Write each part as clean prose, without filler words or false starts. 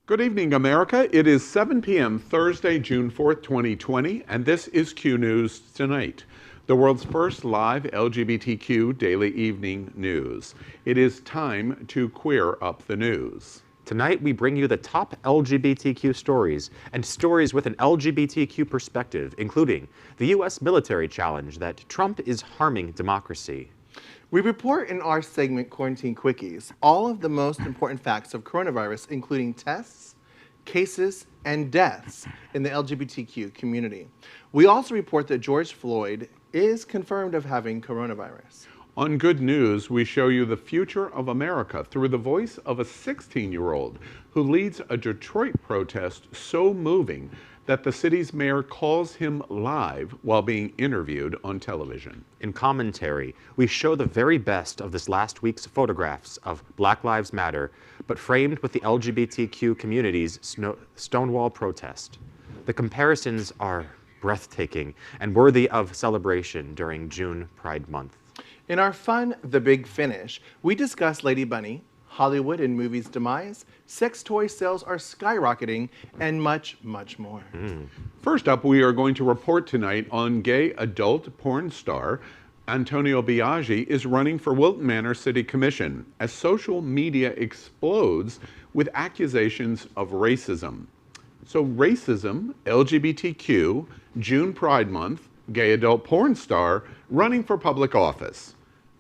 Good evening, America. It is 7 p.m. Thursday, June 4th, 2020, and this is Q News Tonight, the world's first live LGBTQ daily evening news. It is time to queer up the news. Tonight, we bring you the top LGBTQ stories and stories with an LGBTQ perspective, including the U.S. military challenge that Trump is harming democracy. We report in our segment, Quarantine Quickies, all of the most important facts of coronavirus, including tests, cases, and deaths in the LGBTQ community. We also report that George Floyd is confirmed of having coronavirus. On Good News, we show you the future of America through the voice of a 16-year-old who leads a Detroit protest so moving that the city's mayor calls him live while being interviewed on television. In commentary, we show the very best of this last week's photographs of Black Lives Matter, but framed with the LGBTQ community's Stonewall protest. The comparisons are breathtaking and worthy of celebration during June Pride Month. In our fun, The Big Finish, we discuss Lady Bunny, Hollywood and movies' demise, sex toy sales are skyrocketing, and much, much more. First up, we are going to report tonight on gay adult porn star Antonio Biaggi is running for Wilton Manor City Commission as social media explodes with accusations of racism. So racism, LGBTQ, June Pride Month, gay adult porn star running for public office.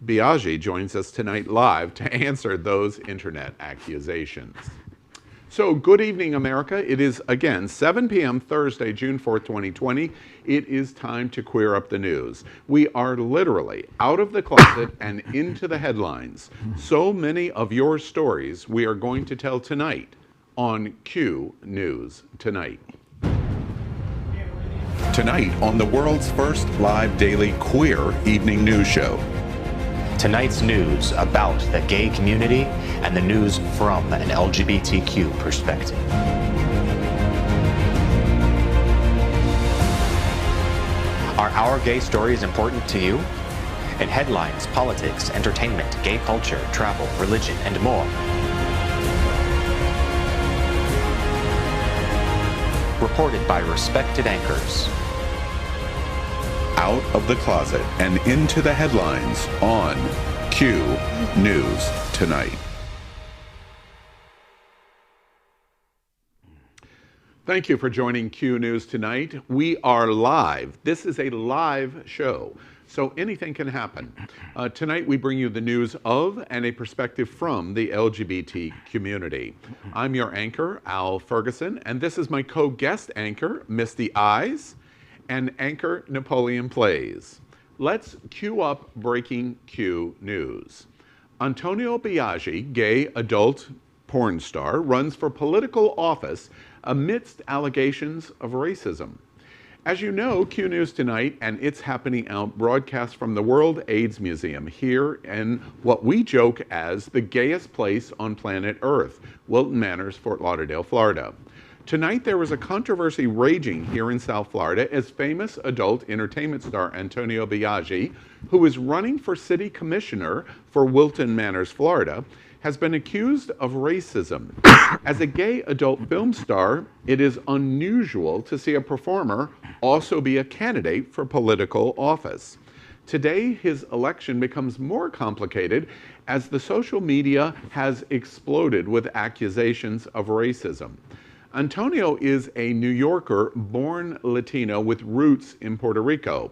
Biaggi joins us tonight live to answer those internet accusations. So good evening, America. It is again 7 p.m. Thursday, June 4th, 2020. It is time to queer up the news. We are literally out of the closet and into the headlines. So many of your stories we are going to tell tonight on Q News Tonight. Tonight on the world's first live daily queer evening news show. Tonight's news about the gay community and the news from an LGBTQ perspective. Are our gay stories important to you? In headlines, politics, entertainment, gay culture, travel, religion, and more. Reported by respected anchors. Out of the closet and into the headlines on Q News Tonight. Thank you for joining Q News Tonight. We are live. This is a live show, so anything can happen. Tonight we bring you the news of and a perspective from the LGBT community. I'm your anchor, Al Ferguson, and this is my co-guest anchor, Misty Eyes, and anchor Napoleon Plays. Let's cue up breaking Q news. Antonio Biaggi, gay adult porn star, runs for political office amidst allegations of racism. As you know, Q News Tonight and It's Happening Out broadcast from the World AIDS Museum here in what we joke as the gayest place on planet Earth, Wilton Manors, Fort Lauderdale, Florida. Tonight, there was a controversy raging here in South Florida as famous adult entertainment star Antonio Biaggi, who is running for city commissioner for Wilton Manors, Florida, has been accused of racism. As a gay adult film star, it is unusual to see a performer also be a candidate for political office. Today, his election becomes more complicated as the social media has exploded with accusations of racism. Antonio is a New Yorker born Latino with roots in Puerto Rico.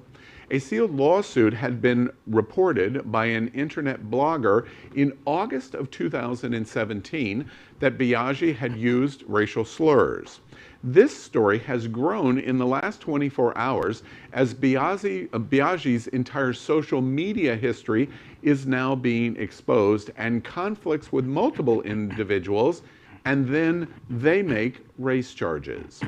A sealed lawsuit had been reported by an internet blogger in August of 2017 that Biaggi had used racial slurs. This story has grown in the last 24 hours as Biaggi's entire social media history is now being exposed and conflicts with multiple individuals, and then they make race charges.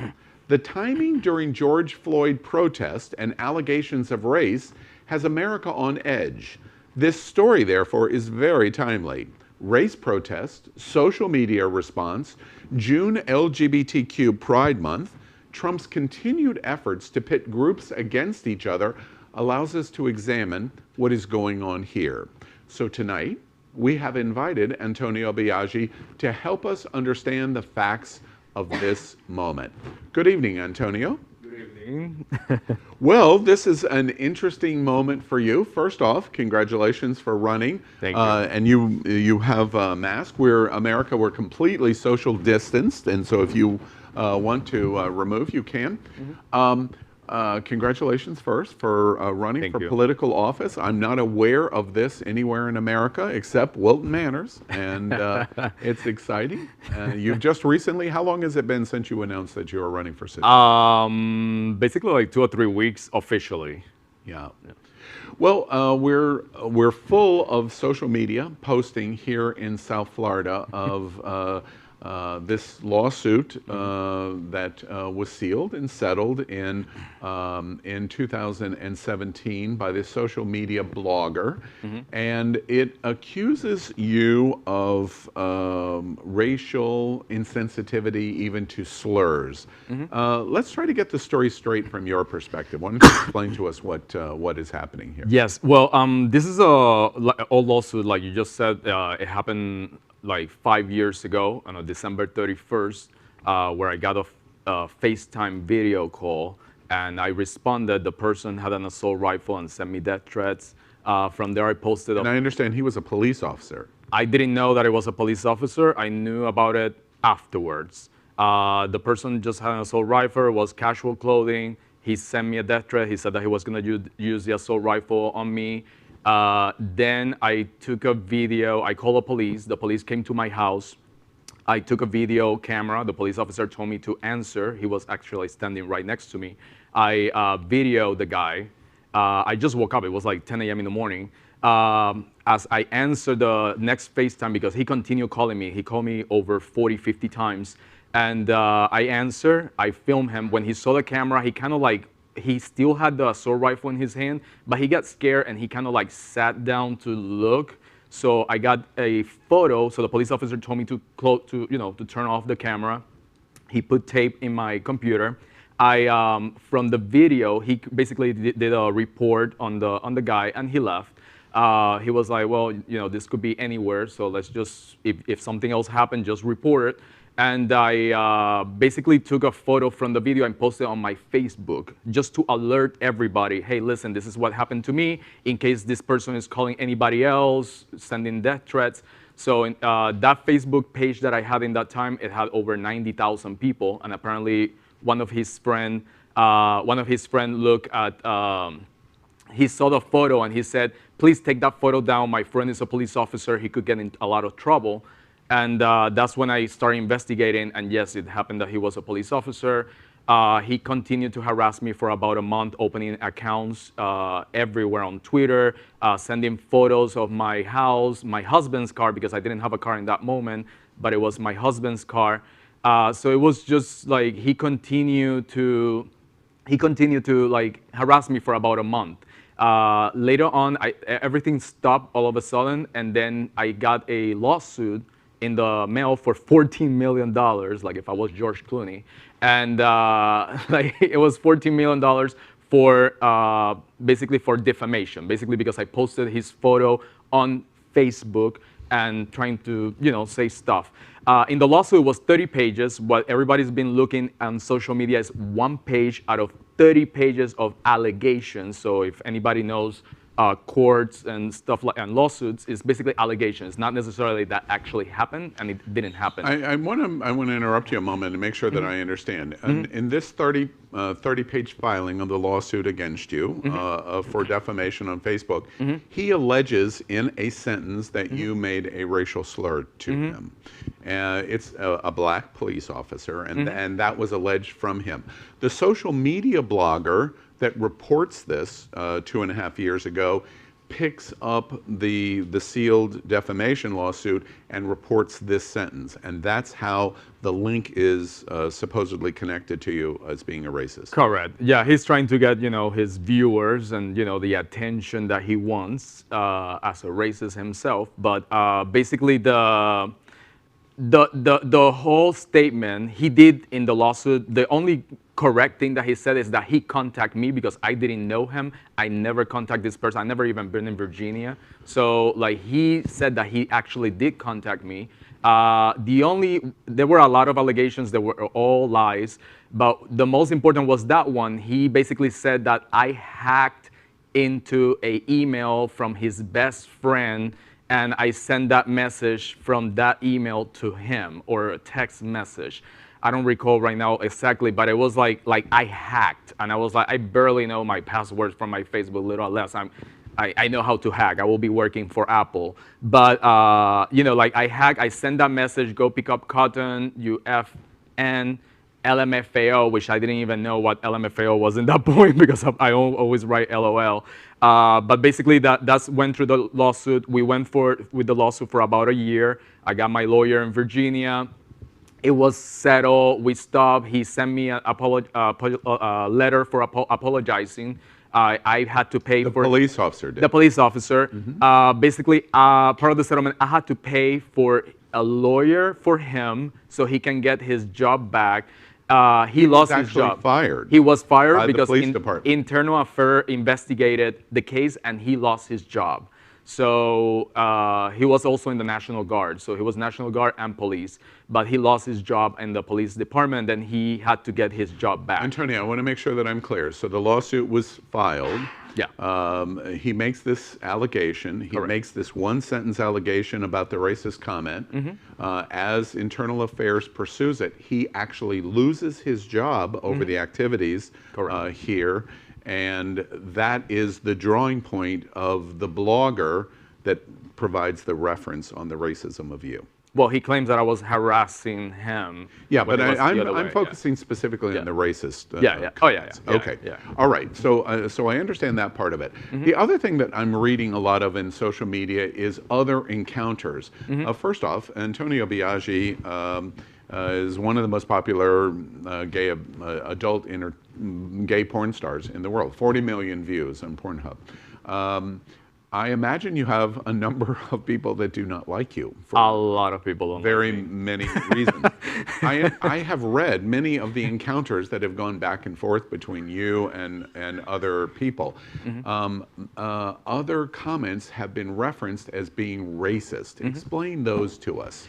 The timing during George Floyd protest and allegations of race has America on edge. This story, therefore, is very timely. Race protest, social media response, June LGBTQ Pride Month, Trump's continued efforts to pit groups against each other allows us to examine what is going on here. So tonight, we have invited Antonio Biaggi to help us understand the facts of this moment. Good evening, Antonio. Good evening. Well, this is an interesting moment for you. First off, congratulations for running. Thank you. And you have a mask. We're completely social distanced, and so if you want to remove, you can. Congratulations first for running Thank for you. political office. I'm not aware of this anywhere in America except Wilton Manors, and it's exciting. You've just recently, how long has it been since you announced that you were running for city? Basically like 2 or 3 weeks officially. Yeah. Well, we're full of social media posting here in South Florida of this lawsuit that was sealed and settled in 2017 by this social media blogger, and it accuses you of racial insensitivity, even to slurs. Let's try to get the story straight from your perspective. Why don't you explain to us what is happening here? Yes. Well, this is a old lawsuit, like you just said. It happened like 5 years ago on December 31st, where I got a FaceTime video call, and I responded. The person had an assault rifle and sent me death threats. From there, I posted. And I understand he was a police officer. I didn't know that it was a police officer. I knew about it afterwards. The person just had an assault rifle, was casual clothing. He sent me a death threat. He said that he was going to use the assault rifle on me. Then I took a video. I called the police. The police came to my house. I took a video camera. The police officer told me to answer. He was actually standing right next to me. I videoed the guy. I just woke up. It was like 10 a.m. in the morning. As I answered the next FaceTime, because he continued calling me. He called me over 40, 50 times. And I answered. I filmed him. When he saw the camera, he kind of like, he still had the assault rifle in his hand, but he got scared and he kind of like sat down to look. So I got a photo. So the police officer told me to turn off the camera. He put tape in my computer. From the video, he basically did a report on the guy, and he left. He was like, well, this could be anywhere. So let's just, if something else happened, just report it. And I basically took a photo from the video and posted it on my Facebook just to alert everybody, hey, listen, this is what happened to me, in case this person is calling anybody else, sending death threats. So that Facebook page that I had in that time, it had over 90,000 people. And apparently one of his friend looked at, he saw the photo and he said, please take that photo down. My friend is a police officer. He could get in a lot of trouble. And that's when I started investigating, and yes, it happened that he was a police officer. He continued to harass me for about a month, opening accounts everywhere on Twitter, sending photos of my house, my husband's car, because I didn't have a car in that moment, but it was my husband's car. So it was just like he continued to like harass me for about a month. Later on, everything stopped all of a sudden, and then I got a lawsuit in the mail for $14 million, like if I was George Clooney. And like it was $14 million for basically for defamation, basically because I posted his photo on Facebook and trying to, say stuff. In the lawsuit, it was 30 pages. What everybody's been looking on social media is 1 page out of 30 pages of allegations. So if anybody knows courts and stuff like and lawsuits, is basically allegations, not necessarily that actually happened, and it didn't happen. I want to interrupt you a moment and make sure that I understand. And in this 30-page filing of the lawsuit against you for defamation on Facebook, he alleges in a sentence that you made a racial slur to him. It's a black police officer, and that was alleged from him. The social media blogger that reports this 2.5 years ago picks up the sealed defamation lawsuit and reports this sentence, and that's how the link is supposedly connected to you as being a racist. Correct. Yeah, he's trying to get his viewers and the attention that he wants as a racist himself. But basically the whole statement he did in the lawsuit, the only correct thing that he said is that he contacted me because I didn't know him. I never contacted this person. I never even been in Virginia. So like he said that he actually did contact me. There were a lot of allegations that were all lies, but the most important was that one. He basically said that I hacked into an email from his best friend, and I sent that message from that email to him, or a text message. I don't recall right now exactly, but it was like I hacked, and I was like, I barely know my passwords from my Facebook, little less. I know how to hack. I will be working for Apple. But, like I hack, I send that message, go pick up cotton, UFN, LMFAO, which I didn't even know what LMFAO was in that point because I always write LOL. But basically, that's went through the lawsuit. We went with the lawsuit for about a year. I got my lawyer in Virginia. It was settled. We stopped. He sent me a letter for apologizing. I had to pay for... The police officer did. The police officer. Basically, part of the settlement, I had to pay for a lawyer for him so he can get his job back. He lost his job. Fired. He was fired by because the police department. Internal Affairs investigated the case and he lost his job. So he was also in the National Guard. So he was National Guard and police. But he lost his job in the police department, and he had to get his job back. Antonio, I want to make sure that I'm clear. So the lawsuit was filed. Yeah. He makes this allegation. He Correct. makes this one-sentence allegation about the racist comment. As Internal Affairs pursues it, he actually loses his job over the activities here. And that is the drawing point of the blogger that provides the reference on the racism of you. Well, he claims that I was harassing him. Yeah, when but it was the other I'm way, focusing specifically on the racist. Yeah. Oh, yeah. Okay. Yeah. All right. So, so I understand that part of it. The other thing that I'm reading a lot of in social media is other encounters. First off, Antonio Biaggi is one of the most popular gay adult gay porn stars in the world. 40 million views on Pornhub. I imagine you have a number of people that do not like you. For a lot of people don't very like me. many reasons. I have read many of the encounters that have gone back and forth between you and other people. Other comments have been referenced as being racist. Explain those to us.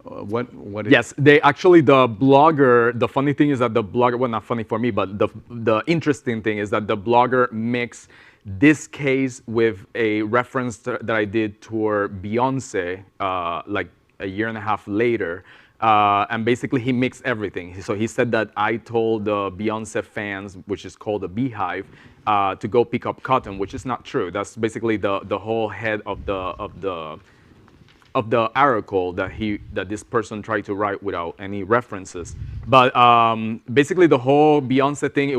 What is... Yes, they actually, the blogger, the funny thing is that the blogger, well, not funny for me, but the interesting thing is that the blogger mixed this case with a reference that I did toward Beyonce like a year and a half later. And basically he mixed everything. So he said that I told the Beyonce fans, which is called the Beehive, to go pick up cotton, which is not true. That's basically the whole head of the article that this person tried to write without any references. But basically the whole Beyonce thing,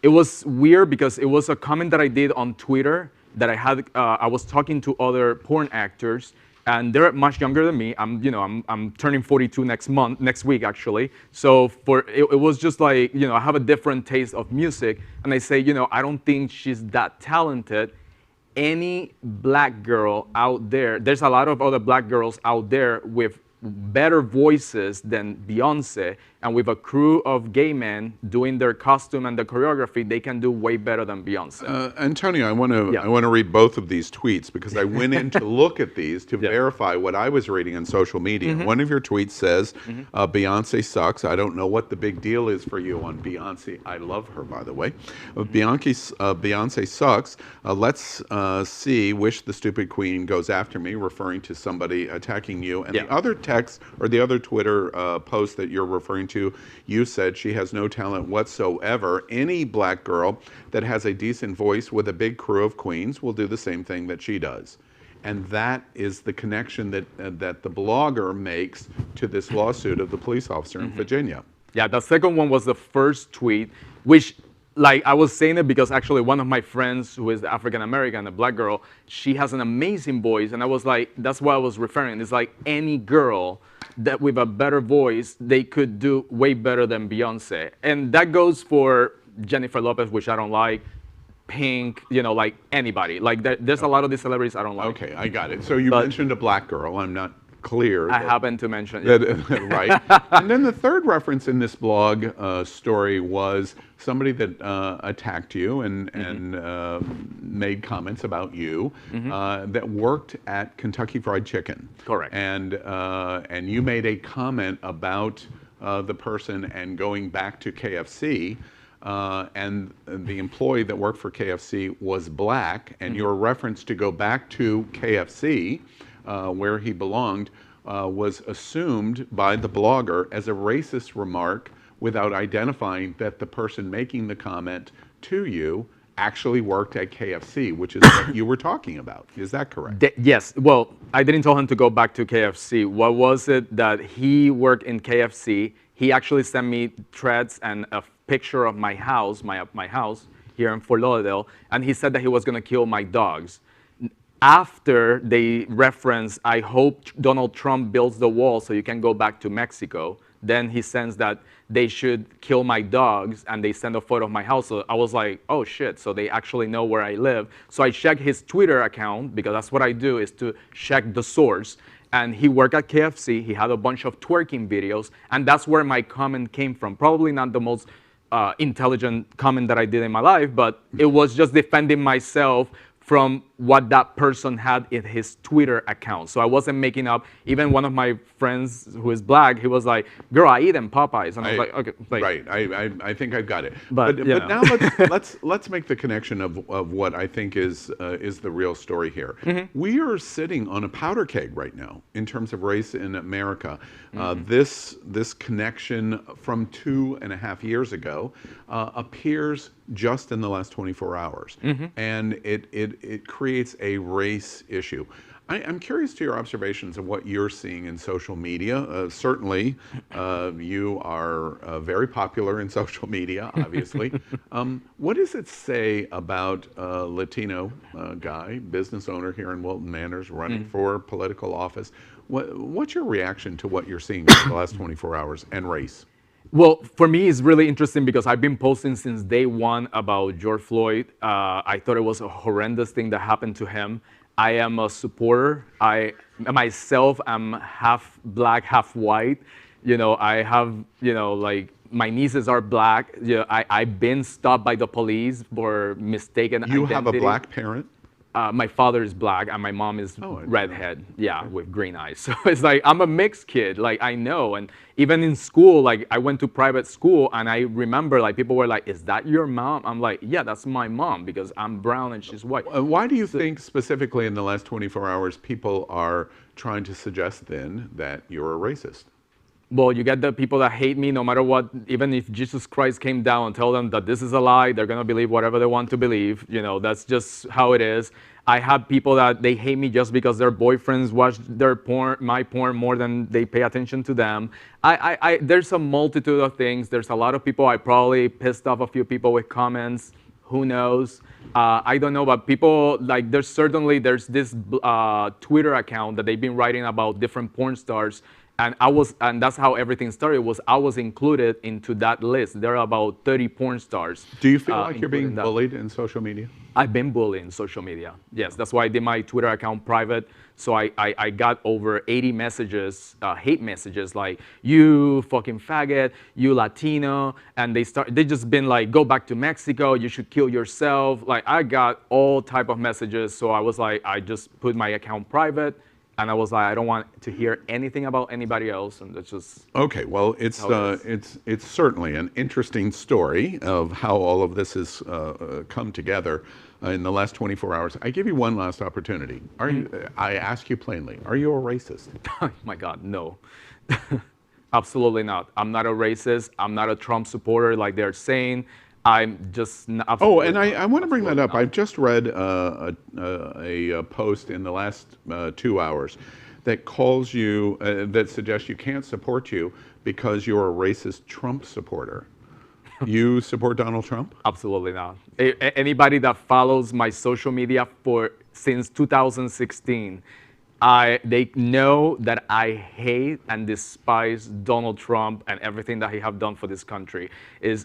it was weird because it was a comment that I did on Twitter that I had. I was talking to other porn actors, and they're much younger than me. I'm turning 42 next week actually. So it was just like, I have a different taste of music, and I say, I don't think she's that talented. Any black girl out there, there's a lot of other black girls out there with better voices than Beyonce, and with a crew of gay men doing their costume and the choreography, they can do way better than Beyonce. Antonio, I want to read both of these tweets because I went in to look at these to verify what I was reading on social media. One of your tweets says, Beyonce sucks. I don't know what the big deal is for you on Beyonce. I love her, by the way. Beyonce sucks. Let's see, wish the stupid queen goes after me, referring to somebody attacking you. And the other text, or the other Twitter post that you're referring to, you said she has no talent whatsoever. Any black girl that has a decent voice with a big crew of queens will do the same thing that she does. And that is the connection that the blogger makes to this lawsuit of the police officer in Virginia. Yeah, the second one was the first tweet, which, like, I was saying it because actually one of my friends who is African American, a black girl, she has an amazing voice, and I was like, that's why I was referring. It's like any girl that with a better voice, they could do way better than Beyonce. And that goes for Jennifer Lopez, which I don't like, Pink, like anybody. Like there's a lot of these celebrities I don't like. Okay, I got it. So you mentioned a black girl. I'm not clear. I happened to mention it. Right. And then the third reference in this blog story was somebody that attacked you and made comments about you that worked at Kentucky Fried Chicken. Correct. And you made a comment about the person and going back to KFC. And the employee that worked for KFC was black, and your reference to go back to KFC, where he belonged, was assumed by the blogger as a racist remark without identifying that the person making the comment to you actually worked at KFC, which is what you were talking about. Is that correct? Yes. Well, I didn't tell him to go back to KFC. What was it that he worked in KFC? He actually sent me threads and a picture of my house, my house here in Fort Lauderdale, and he said that he was going to kill my dogs. After they reference, I hope Donald Trump builds the wall so you can go back to Mexico, then he sends that they should kill my dogs, and they send a photo of my house. So I was like, oh shit, so they actually know where I live. So I checked his Twitter account, because that's what I do, is to check the source. And he worked at KFC, he had a bunch of twerking videos, and that's where my comment came from. Probably not the most intelligent comment that I did in my life, but it was just defending myself from what that person had in his Twitter account. So I wasn't making up. Even one of my friends who is black, he was like, girl, I eat in Popeyes. And I was like, okay. Like, right, I think I've got it. But now let's make the connection of what I think is the real story here. We are sitting on a powder keg right now in terms of race in America. This connection from 2.5 years ago appears just in the last 24 hours. And it creates a race issue. I'm curious to your observations of what you're seeing in social media. Certainly, you are very popular in social media, obviously. What does it say about a Latino guy, business owner here in Wilton Manors, running for political office? What's your reaction to what you're seeing in the last 24 hours and race? Well, for me, it's really interesting because I've been posting since day one about George Floyd. I thought it was a horrendous thing that happened to him. I am a supporter. I myself am half black, half white. You know, I have, you know, like my nieces are black. You know, I've been stopped by the police for mistaken identity. You have a black parent? My father is black and my mom is redhead, with green eyes. So it's like, I'm a mixed kid, like I know. And even in school, like I went to private school and I remember like people were like, is that your mom? I'm like, yeah, that's my mom because I'm brown and she's white. Why do you think specifically in the last 24 hours people are trying to suggest then that you're a racist? Well, you get the people that hate me no matter what. Even if Jesus Christ came down and tell them that this is a lie, they're going to believe whatever they want to believe. You know, that's just how it is. I have people that they hate me just because their boyfriends watch their porn, my porn, more than they pay attention to them. There's a multitude of things. There's a lot of people. I probably pissed off a few people with comments. Who knows? I don't know, but people, like, there's this Twitter account that they've been writing about different porn stars. And that's how everything started. I was included into that list. There are about 30 porn stars. Do you feel like you're being bullied in social media? I've been bullied in social media. Yes, that's why I did my Twitter account private. So I got over 80 messages, hate messages like, you fucking faggot, you Latino, and they just been like, go back to Mexico, you should kill yourself. Like, I got all type of messages. So I was like, I just put my account private. And I was like, I don't want to hear anything about anybody else, and that's just okay. Well, it's certainly an interesting story of how all of this has come together in the last 24 hours. I give you one last opportunity. Are you? I ask you plainly. Are you a racist? Oh my God, no. Absolutely not. I'm not a racist. I'm not a Trump supporter like they're saying. I'm just not. Oh, and I want to bring that up. I've just read a post in the last 2 hours that calls you, that suggests you can't support you because you're a racist Trump supporter. You support Donald Trump? Absolutely not. Anybody that follows my social media since 2016, they know that I hate and despise Donald Trump and everything that he have done for this country.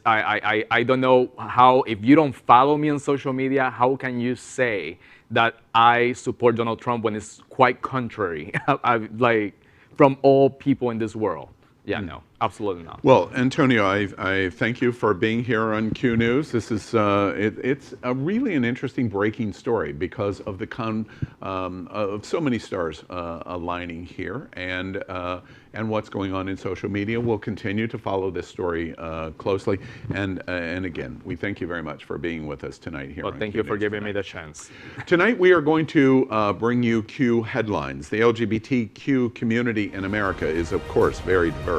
I don't know how, if you don't follow me on social media, how can you say that I support Donald Trump when it's quite contrary? from all people in this world. Yeah, no, absolutely not. Well, Antonio, I thank you for being here on Q News. This is it's really an interesting breaking story because of of so many stars aligning here, and what's going on in social media. We'll continue to follow this story closely, and again, we thank you very much for being with us tonight here. Well, thank you for giving me the chance. Tonight we are going to bring you Q headlines. The LGBTQ community in America is, of course, very diverse.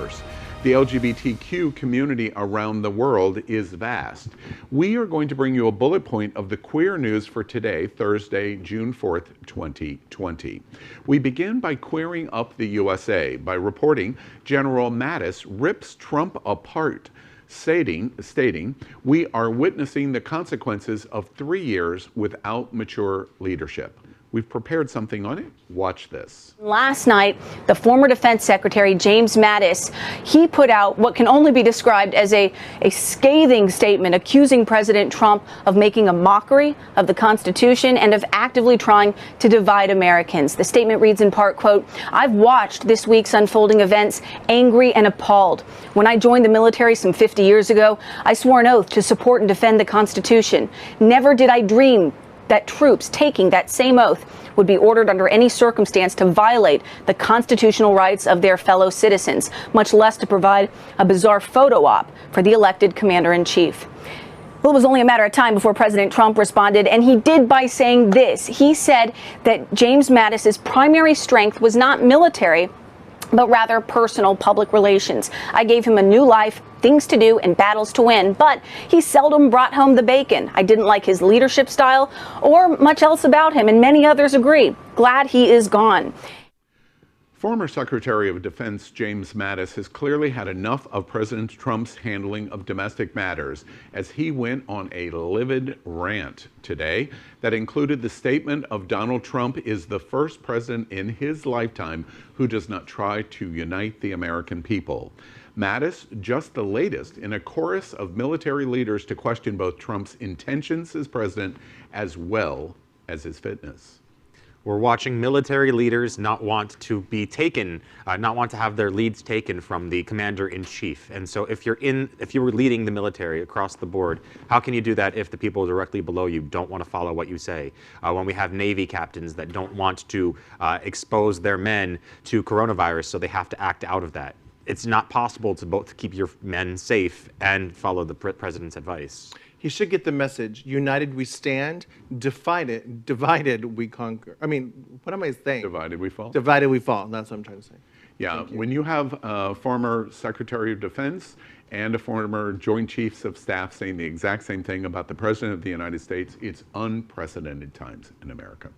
The LGBTQ community around the world is vast. We are going to bring you a bullet point of the queer news for today, Thursday, June 4th, 2020. We begin by queering up the USA by reporting General Mattis rips Trump apart, stating, "We are witnessing the consequences of 3 years without mature leadership." We've prepared something on it. Watch this. Last night, the former Defense Secretary, James Mattis, he put out what can only be described as a scathing statement accusing President Trump of making a mockery of the Constitution and of actively trying to divide Americans. The statement reads in part, quote, "I've watched this week's unfolding events angry and appalled. When I joined the military some 50 years ago, I swore an oath to support and defend the Constitution. Never did I dream that troops taking that same oath would be ordered under any circumstance to violate the constitutional rights of their fellow citizens, much less to provide a bizarre photo op for the elected commander-in-chief." Well, it was only a matter of time before President Trump responded, and he did by saying this. He said that James Mattis's primary strength was not military, but rather personal public relations. "I gave him a new life, things to do, and battles to win, but he seldom brought home the bacon. I didn't like his leadership style or much else about him, and many others agree. Glad he is gone." Former Secretary of Defense James Mattis has clearly had enough of President Trump's handling of domestic matters as he went on a livid rant today that included the statement of Donald Trump is the first president in his lifetime who does not try to unite the American people. Mattis, just the latest in a chorus of military leaders to question both Trump's intentions as president as well as his fitness. We're watching military leaders not want to be taken, not want to have their leads taken from the commander-in-chief. And so if you were leading the military across the board, how can you do that if the people directly below you don't want to follow what you say? When we have Navy captains that don't want to expose their men to coronavirus, so they have to act out of that. It's not possible to both keep your men safe and follow the president's advice. He should get the message. United we stand, divided we conquer. I mean, what am I saying? Divided we fall. Divided we fall. That's what I'm trying to say. Yeah, when you have a former Secretary of Defense and a former Joint Chiefs of Staff saying the exact same thing about the President of the United States, it's unprecedented times in America.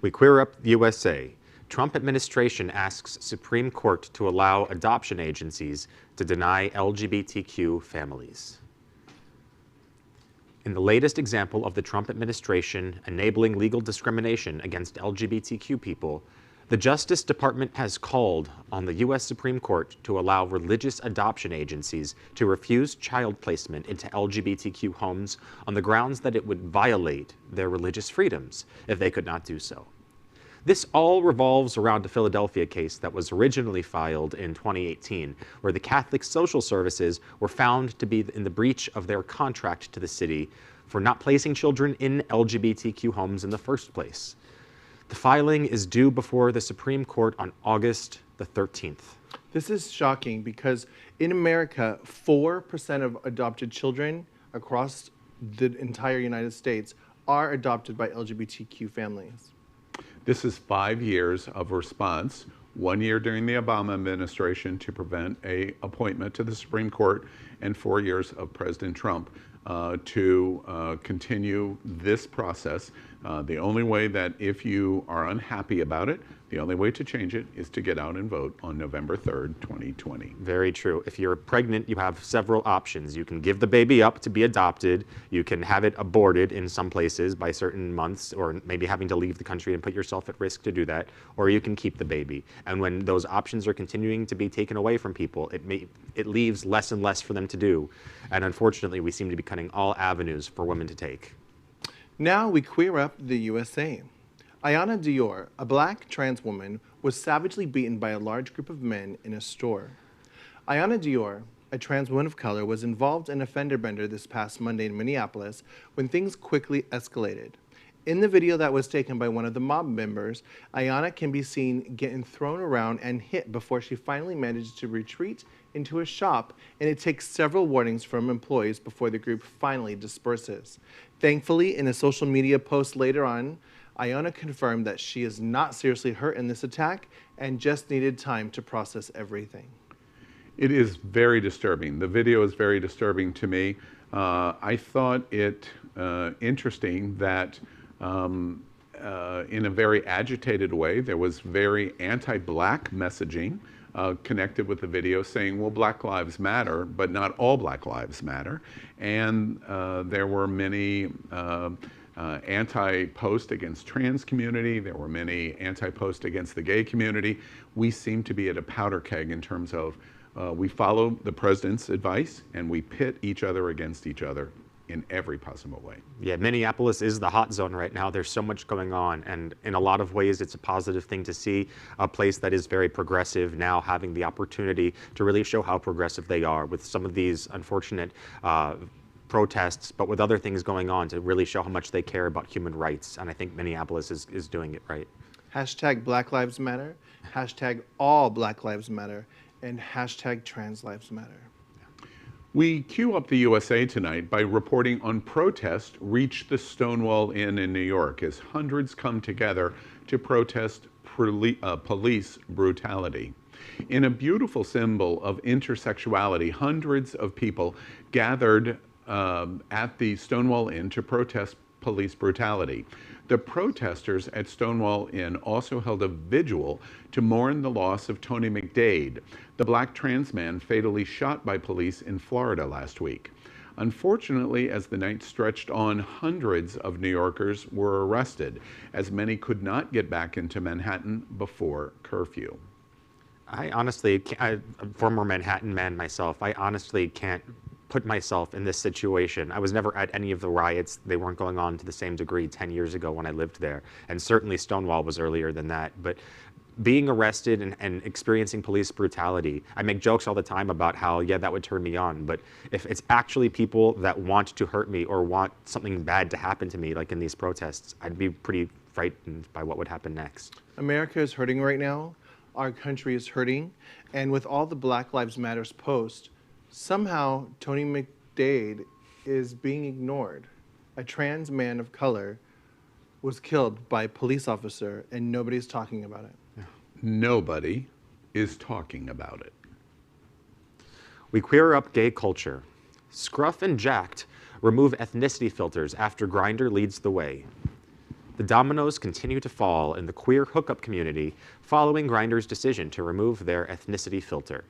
We queer up the USA. Trump administration asks Supreme Court to allow adoption agencies to deny LGBTQ families. In the latest example of the Trump administration enabling legal discrimination against LGBTQ people, the Justice Department has called on the U.S. Supreme Court to allow religious adoption agencies to refuse child placement into LGBTQ homes on the grounds that it would violate their religious freedoms if they could not do so. This all revolves around a Philadelphia case that was originally filed in 2018, where the Catholic Social Services were found to be in the breach of their contract to the city for not placing children in LGBTQ homes in the first place. The filing is due before the Supreme Court on August the 13th. This is shocking because in America, 4% of adopted children across the entire United States are adopted by LGBTQ families. This is 5 years of response, 1 year during the Obama administration to prevent an appointment to the Supreme Court, and 4 years of President Trump to continue this process. The only way that if you are unhappy about it, the only way to change it is to get out and vote on November 3rd, 2020. Very true. If you're pregnant, you have several options. You can give the baby up to be adopted. You can have it aborted in some places by certain months, or maybe having to leave the country and put yourself at risk to do that, or you can keep the baby. And when those options are continuing to be taken away from people, it leaves less and less for them to do. And unfortunately, we seem to be cutting all avenues for women to take. Now we queer up the USA. Ayana Dior, a black trans woman, was savagely beaten by a large group of men in a store. Ayanna Dior, a trans woman of color, was involved in a fender bender this past Monday in Minneapolis when things quickly escalated. In the video that was taken by one of the mob members, Ayanna can be seen getting thrown around and hit before she finally manages to retreat into a shop, and it takes several warnings from employees before the group finally disperses. Thankfully, in a social media post later on, Ayanna confirmed that she is not seriously hurt in this attack and just needed time to process everything. It is very disturbing. The video is very disturbing to me. I thought it interesting that in a very agitated way, there was very anti-black messaging connected with the video saying, well, Black Lives Matter, but not all Black Lives Matter. And there were many anti-post against trans community. There were many anti-post against the gay community. We seem to be at a powder keg in terms of we follow the president's advice and we pit each other against each other in every possible way. Yeah, Minneapolis is the hot zone right now. There's so much going on, and in a lot of ways it's a positive thing to see a place that is very progressive now having the opportunity to really show how progressive they are with some of these unfortunate protests, but with other things going on to really show how much they care about human rights, and I think Minneapolis is doing it right. Hashtag Black Lives Matter, hashtag all Black Lives Matter, and hashtag Trans Lives Matter. We cue up the USA tonight by reporting on protests reached the Stonewall Inn in New York as hundreds come together to protest police brutality. In a beautiful symbol of intersexuality, hundreds of people gathered at the Stonewall Inn to protest police brutality. The protesters at Stonewall Inn also held a vigil to mourn the loss of Tony McDade, the black trans man fatally shot by police in Florida last week. Unfortunately, as the night stretched on, hundreds of New Yorkers were arrested, as many could not get back into Manhattan before curfew. I honestly, a former Manhattan man myself, I honestly can't put myself in this situation. I was never at any of the riots. They weren't going on to the same degree 10 years ago when I lived there. And certainly Stonewall was earlier than that. But being arrested and experiencing police brutality, I make jokes all the time about how, yeah, that would turn me on. But if it's actually people that want to hurt me or want something bad to happen to me, like in these protests, I'd be pretty frightened by what would happen next. America is hurting right now. Our country is hurting. And with all the Black Lives Matters posts, somehow Tony McDade is being ignored. A trans man of color was killed by a police officer and nobody's talking about it. Nobody is talking about it. We queer up gay culture. Scruff and Jacked remove ethnicity filters after Grindr leads the way. The dominoes continue to fall in the queer hookup community following Grindr's decision to remove their ethnicity filter.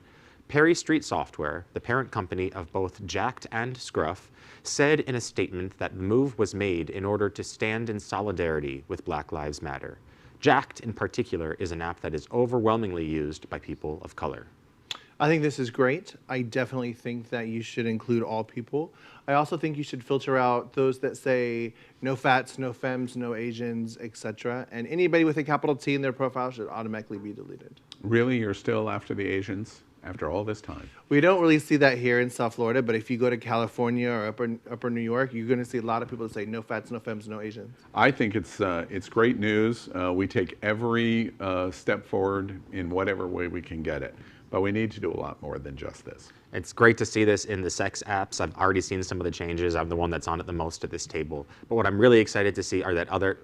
Perry Street Software, the parent company of both Jacked and Scruff, said in a statement that the move was made in order to stand in solidarity with Black Lives Matter. Jacked, in particular, is an app that is overwhelmingly used by people of color. I think this is great. I definitely think that you should include all people. I also think you should filter out those that say no fats, no femmes, no Asians, etc. And anybody with a capital T in their profile should automatically be deleted. Really? You're still after the Asians after all this time? We don't really see that here in South Florida, but if you go to California or upper New York, you're going to see a lot of people that say no fats, no femmes, no Asians. I think it's great news. We take every step forward in whatever way we can get it. But we need to do a lot more than just this. It's great to see this in the sex apps. I've already seen some of the changes. I'm the one that's on it the most at this table. But what I'm really excited to see are that other,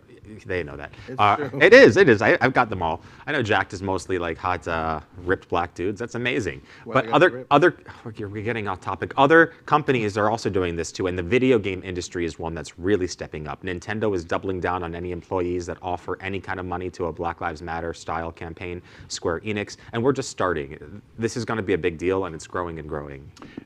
they know that. It's true. It is. I've got them all. I know Jacked is mostly like hot, ripped black dudes. That's amazing. Well, but you're getting off topic. Other companies are also doing this too, and the video game industry is one that's really stepping up. Nintendo is doubling down on any employees that offer any kind of money to a Black Lives Matter style campaign, Square Enix, and we're just starting. This is going to be a big deal, and it's growing and growing.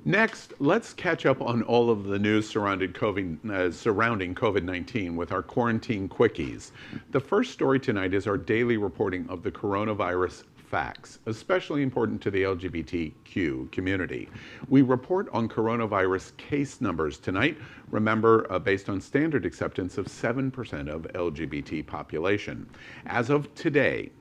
Next, let's catch up on all of the news surrounding COVID-19 with our Quarantine Quickies. The first story tonight is our daily reporting of the coronavirus facts, especially important to the LGBTQ community. We report on coronavirus case numbers tonight, remember, based on standard acceptance of 7% of LGBT population. As of tonight,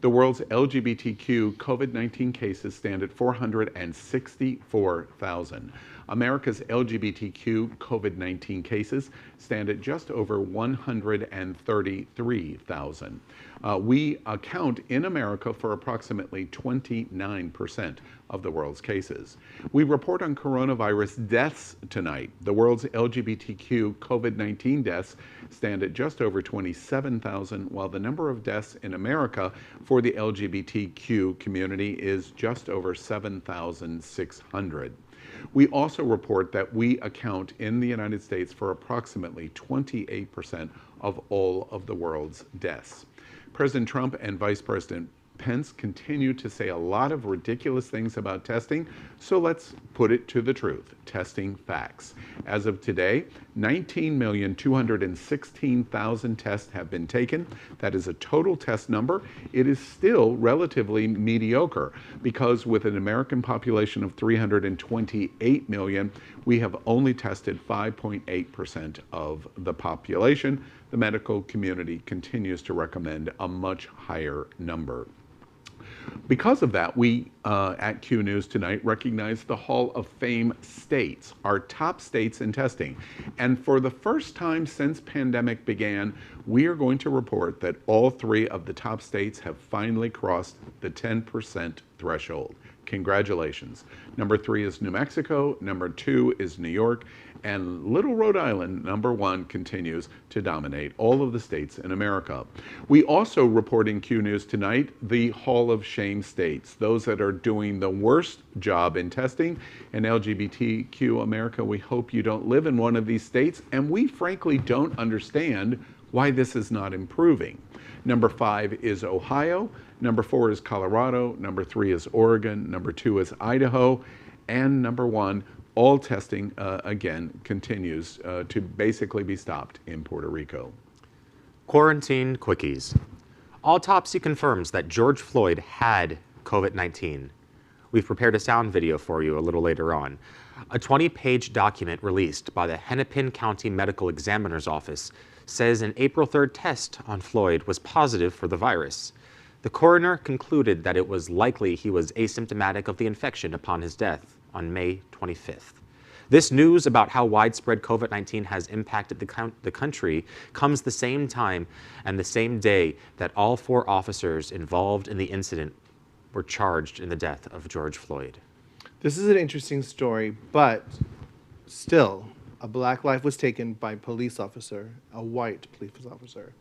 The world's LGBTQ COVID-19 cases stand at 464,000. America's LGBTQ COVID-19 cases stand at just over 133,000. We account in America for approximately 29% of the world's cases. We report on coronavirus deaths tonight. The world's LGBTQ COVID-19 deaths stand at just over 27,000, while the number of deaths in America for the LGBTQ community is just over 7,600. We also report that we account in the United States for approximately 28% of all of the world's deaths. President Trump and Vice President Pence continue to say a lot of ridiculous things about testing, so let's put it to the truth. Testing facts. As of today, 19,216,000 tests have been taken. That is a total test number. It is still relatively mediocre because with an American population of 328 million, we have only tested 5.8% of the population. The medical community continues to recommend a much higher number. Because of that, we at Q News tonight recognize the Hall of Fame states, our top states in testing. And for the first time since pandemic began, we are going to report that all three of the top states have finally crossed the 10% threshold. Congratulations. Number 3 is New Mexico, number 2 is New York, and little Rhode Island, number 1, continues to dominate all of the states in America. We also report in Q News tonight the Hall of Shame states, those that are doing the worst job in testing. In LGBTQ America, we hope you don't live in one of these states, and we frankly don't understand why this is not improving. Number 5 is Ohio, number 4 is Colorado, number 3 is Oregon, number 2 is Idaho, and number 1, all testing, again, continues to basically be stopped in Puerto Rico. Quarantine quickies. Autopsy confirms that George Floyd had COVID-19. We've prepared a sound video for you a little later on. A 20-page document released by the Hennepin County Medical Examiner's Office says an April 3rd test on Floyd was positive for the virus. The coroner concluded that it was likely he was asymptomatic of the infection upon his death on May 25th. This news about how widespread COVID-19 has impacted the country comes the same time and the same day that all 4 officers involved in the incident were charged in the death of George Floyd. This is an interesting story, but still, a black life was taken by a police officer, a white police officer.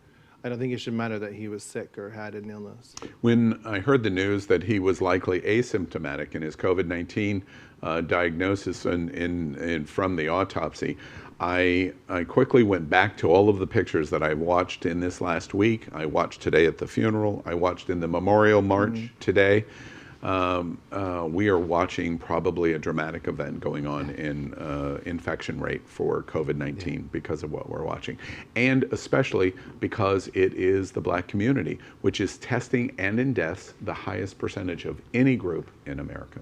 I don't think it should matter that he was sick or had an illness. When I heard the news that he was likely asymptomatic in his COVID-19 diagnosis and from the autopsy, I quickly went back to all of the pictures that I watched in this last week. I watched today at the funeral. I watched in the Memorial March today. We are watching probably a dramatic event going on in infection rate for COVID-19 because of what we're watching. And especially because it is the black community, which is testing and in deaths the highest percentage of any group in America.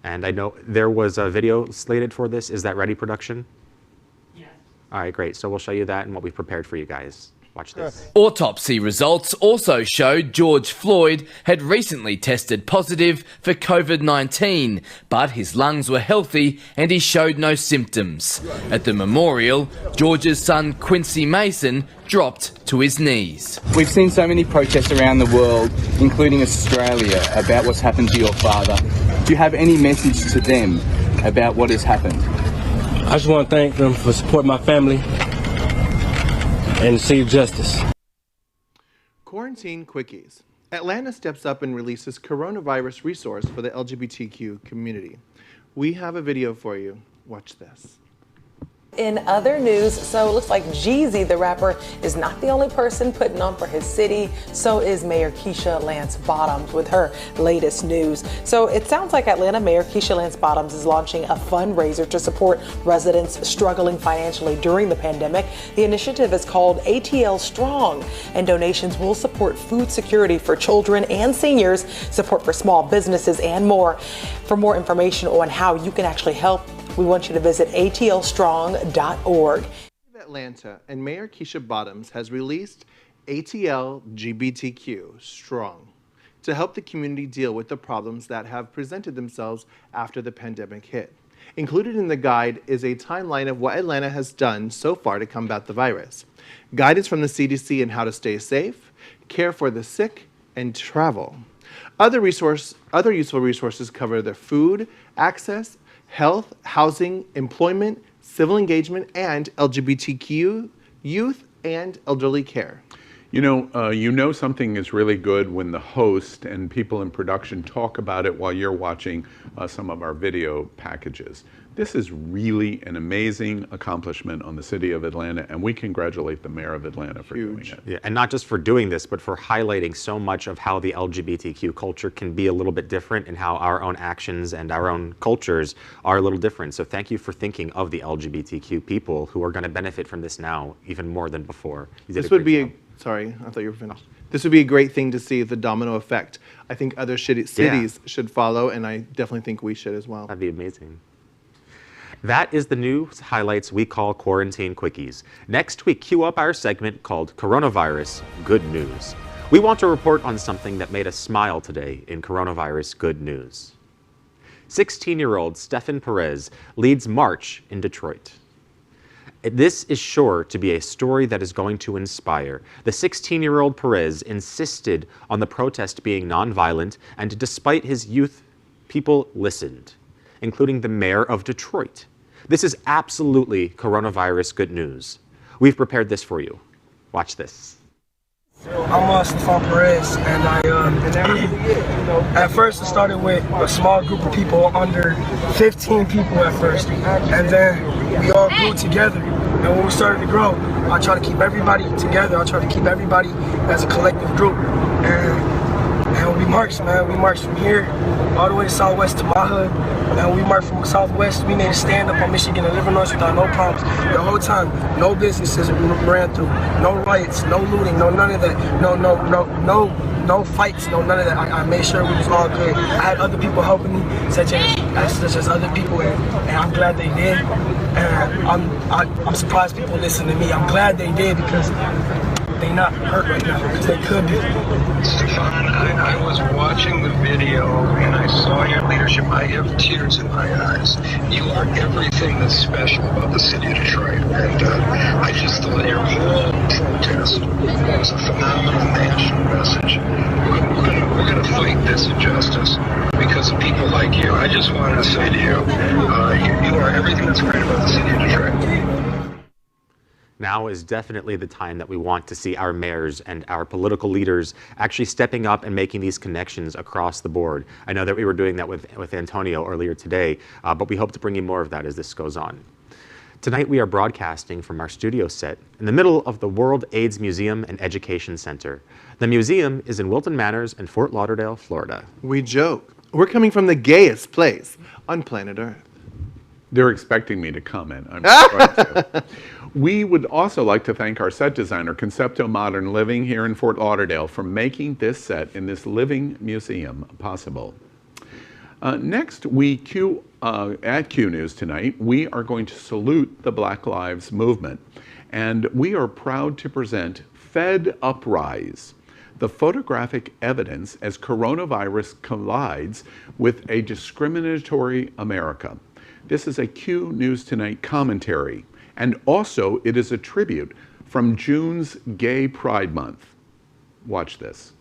And I know there was a video slated for this. Is that ready, production? Yes. All right, great. So we'll show you that and what we've prepared for you guys. Watch this. Autopsy results also showed George Floyd had recently tested positive for COVID-19, but his lungs were healthy and he showed no symptoms. At the memorial, George's son Quincy Mason dropped to his knees. We've seen so many protests around the world, including Australia, about what's happened to your father. Do you have any message to them about what has happened? I just want to thank them for supporting my family and seek justice. Quarantine quickies. Atlanta steps up and releases coronavirus resource for the LGBTQ community. We have a video for you. Watch this. In other news, so it looks like Jeezy, the rapper, is not the only person putting on for his city. So is Mayor Keisha Lance Bottoms with her latest news. So it sounds like Atlanta Mayor Keisha Lance Bottoms is launching a fundraiser to support residents struggling financially during the pandemic. The initiative is called ATL Strong, and donations will support food security for children and seniors, support for small businesses, and more. For more information on how you can actually help, we want you to visit atlstrong.org. Atlanta and Mayor Keisha Bottoms has released ATL LGBTQ Strong. to help the community deal with the problems that have presented themselves after the pandemic hit. Included in the guide is a timeline of what Atlanta has done so far to combat the virus. Guidance from the CDC on how to stay safe, care for the sick, and travel. Other useful resources cover the food, access, health, housing, employment, civil engagement, and LGBTQ, youth, and elderly care. You know something is really good when the host and people in production talk about it while you're watching some of our video packages. This is really an amazing accomplishment on the city of Atlanta, and we congratulate the mayor of Atlanta for doing it. Yeah, and not just for doing this, but for highlighting so much of how the LGBTQ culture can be a little bit different and how our own actions and our own cultures are a little different. So thank you for thinking of the LGBTQ people who are going to benefit from this now even more than before. This would be sorry, I thought you were finished. This would be a great thing to see, the domino effect. I think other cities should follow, and I definitely think we should as well. That'd be amazing. That is the news highlights we call Quarantine Quickies. Next, we queue up our segment called Coronavirus Good News. We want to report on something that made us smile today in Coronavirus Good News. 16-year-old Stefan Perez leads march in Detroit. This is sure to be a story that is going to inspire. The 16-year-old Perez insisted on the protest being nonviolent, and despite his youth, people listened, including the mayor of Detroit. This is absolutely coronavirus good news. We've prepared this for you. Watch this. I'm Stefan Perez, and at first it started with a small group of people, under 15 people at first, and then we all grew together. And when we started to grow, I try to keep everybody together. I try to keep everybody as a collective group. And we marched, man. We marched from here all the way to Southwest to my hood. And we marched from Southwest. We made a stand up on Michigan and Illinois without no problems. The whole time, no businesses ran through, no riots, no looting, no none of that, no fights, no none of that. I made sure we was all good. I had other people helping me, such as other people, and I'm glad they did. And I'm surprised people listen to me. I'm glad they did, because they not hurt right now, because they could be. Stefan, I was watching the video and I saw your leadership. I have tears in my eyes. You are everything that's special about the city of Detroit. And I just thought your whole protest was a phenomenal national message. We're going to fight this injustice because of people like you. I just wanted to say to you, you are everything that's great about the city of Detroit. Now is definitely the time that we want to see our mayors and our political leaders actually stepping up and making these connections across the board. I know that we were doing that with Antonio earlier today, but we hope to bring you more of that as this goes on. Tonight we are broadcasting from our studio set in the middle of the World AIDS Museum and Education Center. The museum is in Wilton Manors in Fort Lauderdale, Florida. We joke. We're coming from the gayest place on planet Earth. They're expecting me to comment. I'm trying to. We would also like to thank our set designer, Concepto Modern Living, here in Fort Lauderdale, for making this set in this living museum possible. Next, at Q News tonight, we are going to salute the Black Lives Movement. And we are proud to present Fed Uprise, the photographic evidence as coronavirus collides with a discriminatory America. This is a Q News Tonight commentary, and also it is a tribute from June's Gay Pride Month. Watch this.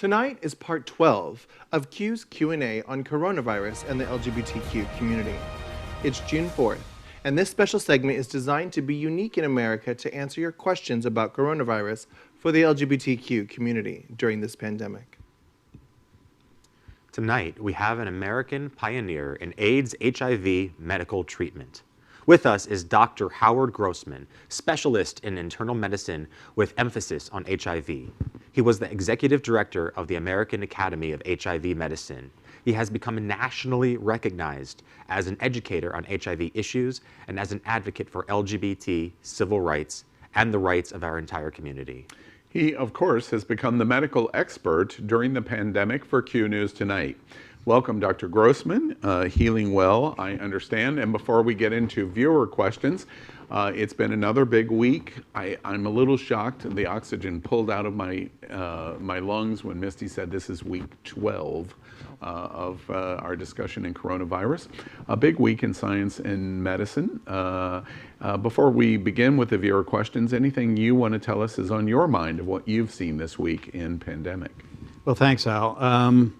Tonight is part 12 of Q's Q&A on coronavirus and the LGBTQ community. It's June 4th, and this special segment is designed to be unique in America to answer your questions about coronavirus for the LGBTQ community during this pandemic. Tonight, we have an American pioneer in AIDS HIV medical treatment. With us is Dr. Howard Grossman, specialist in internal medicine with emphasis on HIV. He was the executive director of the American Academy of HIV Medicine. He has become nationally recognized as an educator on HIV issues and as an advocate for LGBT civil rights and the rights of our entire community. He, of course, has become the medical expert during the pandemic for Q News Tonight. Welcome, Dr. Grossman. Healing well, I understand. And before we get into viewer questions, it's been another big week. I'm a little shocked. The oxygen pulled out of my lungs when Misty said this is week 12 of our discussion in coronavirus. A big week in science and medicine. Before we begin with the viewer questions, anything you want to tell us is on your mind of what you've seen this week in pandemic? Well, thanks, Al.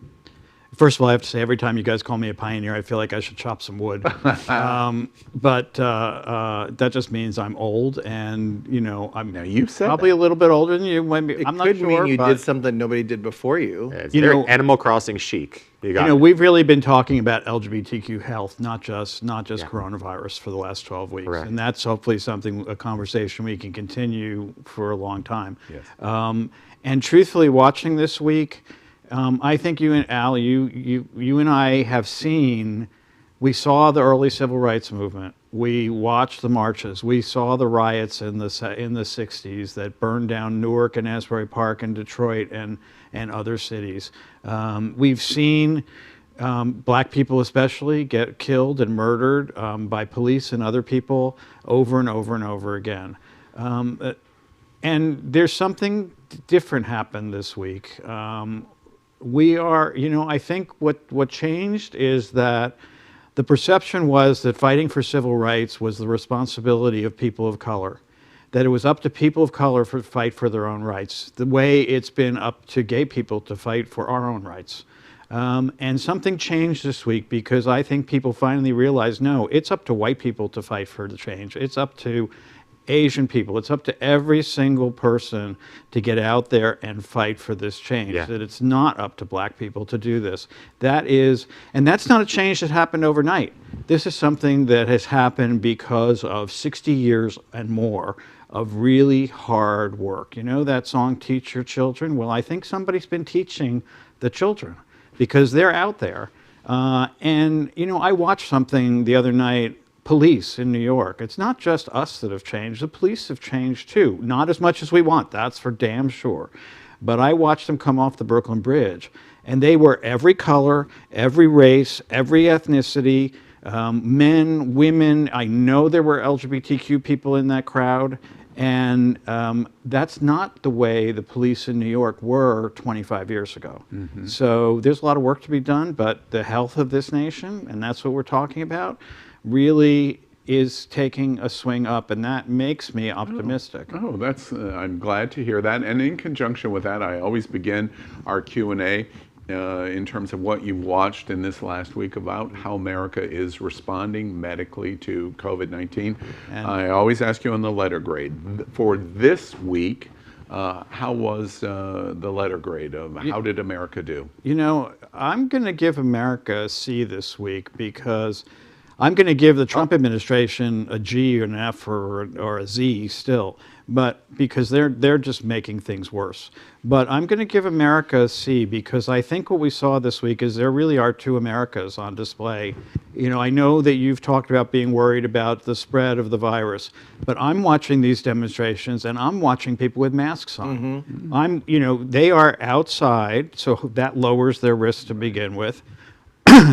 First of all, I have to say, every time you guys call me a pioneer, I feel like I should chop some wood. But that just means I'm old, and I'm now you've said probably that. A little bit older than you. Maybe I'm not could sure. mean you but, did something nobody did before you. Yeah, it's very Animal Crossing chic. We've really been talking about LGBTQ health, not just coronavirus, for the last 12 weeks, Correct. and that's hopefully a conversation we can continue for a long time. Yes. And truthfully, watching this week. I think you and Al, you and I have seen, we saw the early civil rights movement. We watched the marches. We saw the riots in the 60s that burned down Newark and Asbury Park and Detroit and other cities. We've seen black people especially get killed and murdered by police and other people over and over and over again. And there's something different happened this week. We are, I think what changed is that the perception was that fighting for civil rights was the responsibility of people of color, that it was up to people of color to fight for their own rights, the way it's been up to gay people to fight for our own rights. And something changed this week because I think people finally realized, no, it's up to white people to fight for the change. It's up to Asian people. It's up to every single person to get out there and fight for this change. Yeah. That it's not up to black people to do this. And that's not a change that happened overnight. This is something that has happened because of 60 years and more of really hard work. You know that song, Teach Your Children? Well, I think somebody's been teaching the children because they're out there. And I watched something the other night. Police in New York. It's not just us that have changed. The police have changed too. Not as much as we want, that's for damn sure. But I watched them come off the Brooklyn Bridge, and they were every color, every race, every ethnicity, men, women. I know there were LGBTQ people in that crowd, and that's not the way the police in New York were 25 years ago. Mm-hmm. So there's a lot of work to be done, but the health of this nation, and that's what we're talking about, really is taking a swing up, and that makes me optimistic. Oh, that's I'm glad to hear that. And in conjunction with that, I always begin our Q&A in terms of what you've watched in this last week about how America is responding medically to COVID-19. I always ask you on the letter grade. For this week, how was the letter grade? How did America do? I'm going to give America a C this week because I'm going to give the Trump administration a G or an F or a Z still, but because they're just making things worse. But I'm going to give America a C because I think what we saw this week is there really are two Americas on display. I know that you've talked about being worried about the spread of the virus, but I'm watching these demonstrations and I'm watching people with masks on. Mm-hmm. They are outside, so that lowers their risk to begin with.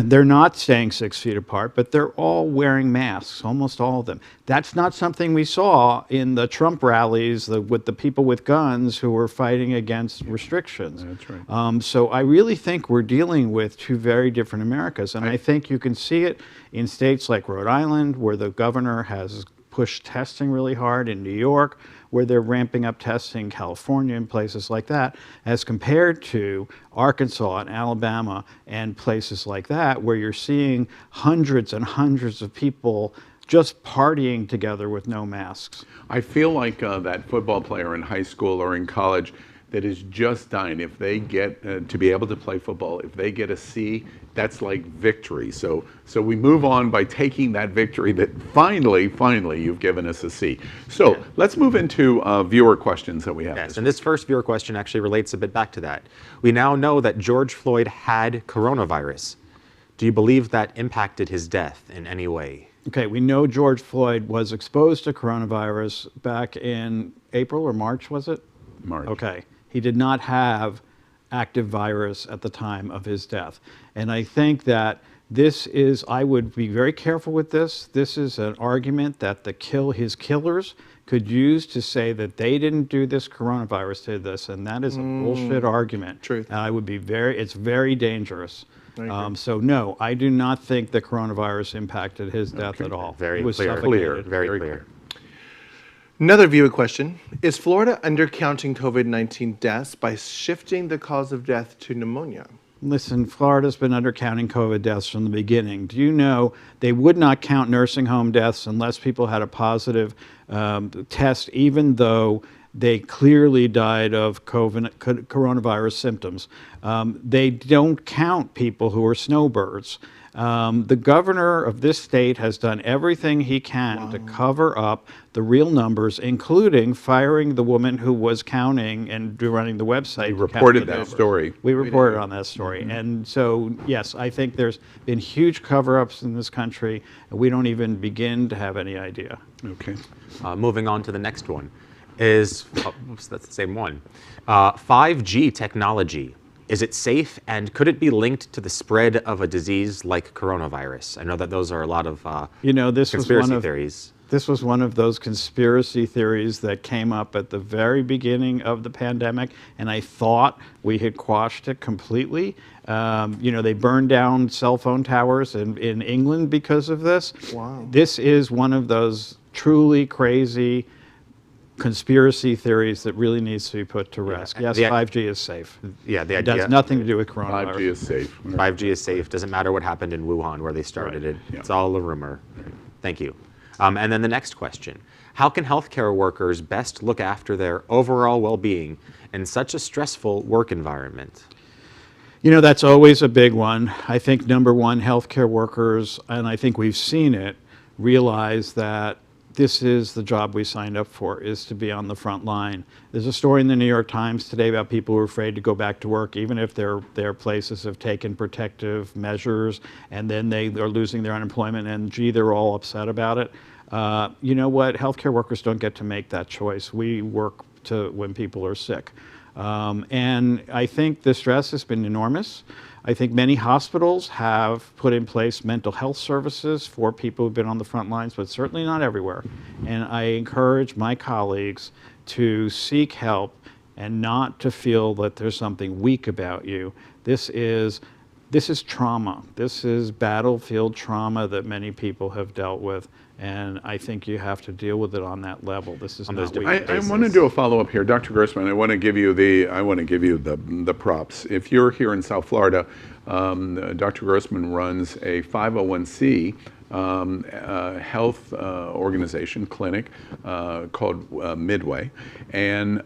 They're not staying 6 feet apart, but they're all wearing masks, almost all of them. That's not something we saw in the Trump rallies with the people with guns who were fighting against restrictions. That's right. So I really think we're dealing with two very different Americas, and I think you can see it in states like Rhode Island, where the governor has pushed testing really hard in New York, where they're ramping up testing, California and places like that, as compared to Arkansas and Alabama and places like that, where you're seeing hundreds and hundreds of people just partying together with no masks. I feel like that football player in high school or in college that is just dying, if they get to be able to play football, if they get a C, that's like victory. So we move on by taking that victory that finally you've given us a C. So let's move into viewer questions that we have. Yes, and this first viewer question actually relates a bit back to that. We now know that George Floyd had coronavirus. Do you believe that impacted his death in any way? Okay, we know George Floyd was exposed to coronavirus back in April or March, was it? March. Okay. He did not have active virus at the time of his death. And I think that this is, I would be very careful with this. This is an argument that his killers could use to say that they didn't do this, coronavirus did this, and that is a bullshit argument. Truth. And I would be it's very dangerous. So no, I do not think the coronavirus impacted his death at all. Very It was clear. suffocated. Very clear. Another viewer question. Is Florida undercounting COVID-19 deaths by shifting the cause of death to pneumonia? Listen, Florida's been undercounting COVID deaths from the beginning. Do you know they would not count nursing home deaths unless people had a positive test, even though they clearly died of coronavirus symptoms. They don't count people who are snowbirds. The governor of this state has done everything he can to cover up the real numbers, including firing the woman who was counting and running the website. We reported that story. We reported on that story. And so, yes, I think there's been huge cover-ups in this country, and we don't even begin to have any idea. Okay. Moving on to the next one is, oops, that's the same one. 5G technology. Is it safe, and could it be linked to the spread of a disease like coronavirus? I know that those are a lot of conspiracy theories. This was one of those conspiracy theories that came up at the very beginning of the pandemic, and I thought we had quashed it completely. They burned down cell phone towers in England because of this. Wow. This is one of those truly crazy conspiracy theories that really needs to be put to rest. Yes, 5G is safe. Yeah, the It idea. has nothing to do with coronavirus. 5G is safe. 5G is safe. Doesn't matter what happened in Wuhan where they started it. Yeah. It's all a rumor. Thank you. And then the next question. How can healthcare workers best look after their overall well-being in such a stressful work environment? You know, that's always a big one. I think number one, healthcare workers, and I think we've seen it, realize that this is the job we signed up for, is to be on the front line. There's a story in the New York Times today about people who are afraid to go back to work, even if their places have taken protective measures, and then they are losing their unemployment, and gee, they're all upset about it. You know what? Healthcare workers don't get to make that choice. We work when people are sick. And I think the stress has been enormous. I think many hospitals have put in place mental health services for people who've been on the front lines, but certainly not everywhere. And I encourage my colleagues to seek help and not to feel that there's something weak about you. This is trauma. This is battlefield trauma that many people have dealt with. And I think you have to deal with it on that level. This is not weak. I want to do a follow-up here, Dr. Grossman. I want to give you the props. If you're here in South Florida, Dr. Grossman runs a 501c health organization clinic called Midway, and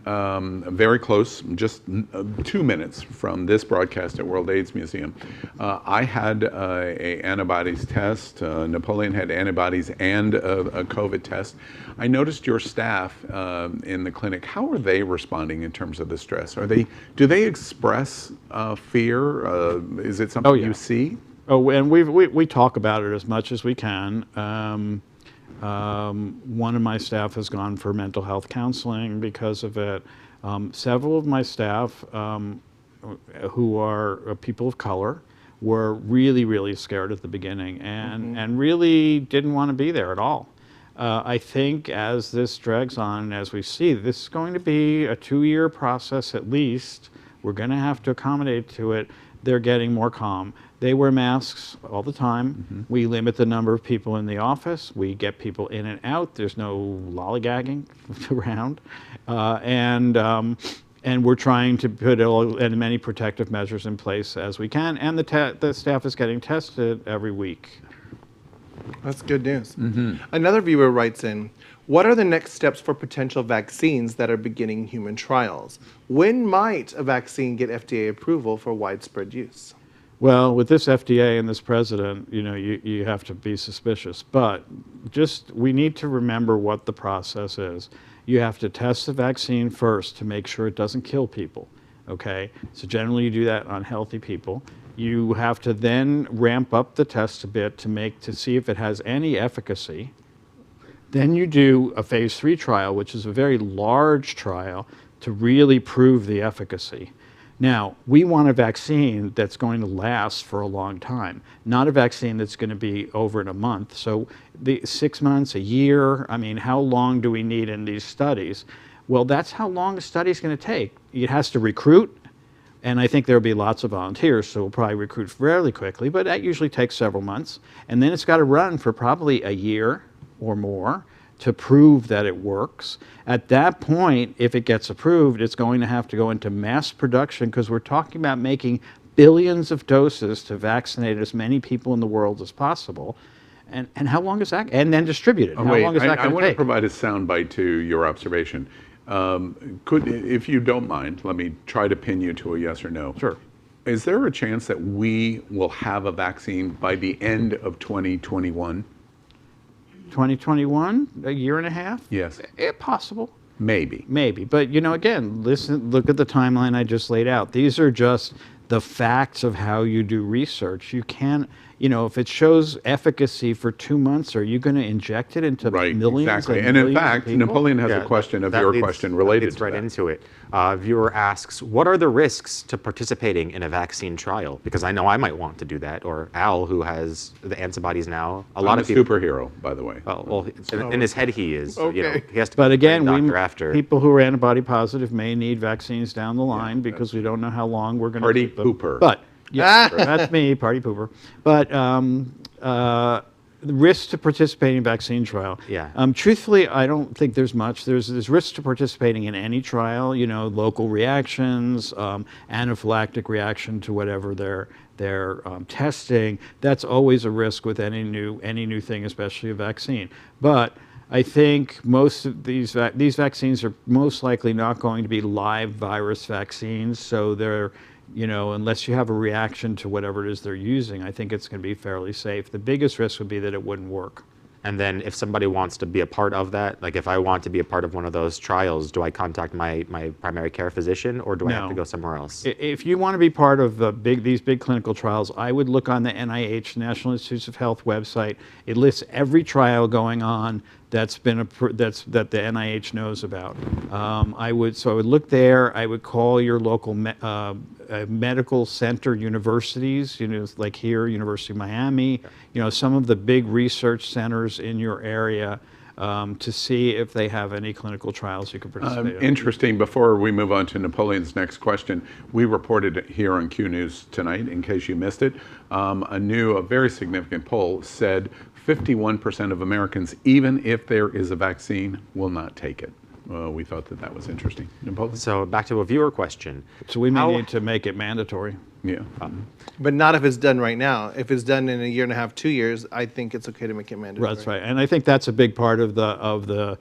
very close, just 2 minutes from this broadcast at World AIDS Museum. I had a antibodies test. Napoleon had antibodies and a COVID test. I noticed your staff in the clinic. How are they responding in terms of the stress? Do they express fear? Is it something you see? Oh, and we talk about it as much as we can. One of my staff has gone for mental health counseling because of it. Several of my staff who are people of color were really, really scared at the beginning and really didn't want to be there at all. I think as this drags on, as we see, this is going to be a 2-year process at least. We're going to have to accommodate to it. they're getting more calm. They wear masks all the time. We limit the number of people in the office. We get people in and out. There's no lollygagging around. And we're trying to put as many protective measures in place as we can. And the staff is getting tested every week. That's good news. Another viewer writes in, what are the next steps for potential vaccines that are beginning human trials? When might a vaccine get FDA approval for widespread use? Well, with this FDA and this president, you have to be suspicious. But we need to remember what the process is. You have to test the vaccine first to make sure it doesn't kill people, okay? So generally you do that on healthy people. You have to then ramp up the test a bit to see if it has any efficacy. Then you do a phase 3 trial, which is a very large trial to really prove the efficacy. Now, we want a vaccine that's going to last for a long time, not a vaccine that's going to be over in a month. So 6 months, a year, I mean, how long do we need in these studies? Well, that's how long a study is going to take. It has to recruit, and I think there'll be lots of volunteers, so we'll probably recruit fairly quickly, but that usually takes several months. And then it's got to run for probably a year or more to prove that it works. At that point, if it gets approved, it's going to have to go into mass production because we're talking about making billions of doses to vaccinate as many people in the world as possible. And how long is that? And then distribute it. How long is that going to take? I want to provide a soundbite to your observation. If you don't mind, let me try to pin you to a yes or no. Sure. Is there a chance that we will have a vaccine by the end of 2021? 2021, a year and a half? Yes. Possible. Maybe. Maybe. But, again, look at the timeline I just laid out. These are just the facts of how you do research. You can't, if it shows efficacy for 2 months, are you going to inject it into millions exactly. and in fact, of people? Napoleon has a question of your question related to right into it. Viewer asks, what are the risks to participating in a vaccine trial? Because I know I might want to do that, or Al, who has the antibodies now. I'm a superhero, by the way. Well, in his head he is. Okay. He has to But again, people who are antibody positive may need vaccines down the line because we don't know how long we're going to Party keep them. pooper. But yeah, that's me, party pooper. But the risks to participating in vaccine trial. Yeah. Truthfully, I don't think there's much. There's risks to participating in any trial. Local reactions, anaphylactic reaction to whatever they're testing. That's always a risk with any new thing, especially a vaccine. But I think most of these vaccines are most likely not going to be live virus vaccines, so they're unless you have a reaction to whatever it is they're using, I think it's going to be fairly safe. The biggest risk would be that it wouldn't work. And then if somebody wants to be a part of that, like if I want to be a part of one of those trials, do I contact my primary care physician, or do I have to go somewhere else? If you want to be part of these big clinical trials, I would look on the NIH, National Institutes of Health website. It lists every trial going on that the NIH knows about. I would look there. I would call your local medical center universities, like here, University of Miami, some of the big research centers in your area to see if they have any clinical trials you can participate in. Interesting. Before we move on to Napoleon's next question, we reported it here on Q News tonight, in case you missed it. A very significant poll said 51% of Americans, even if there is a vaccine, will not take it. We thought that was interesting. Napoleon? So back to a viewer question. So we may need to make it mandatory. Yeah. But not if it's done right now. If it's done in a year and a half, 2 years, I think it's okay to make it mandatory. That's right. And I think that's a big part of the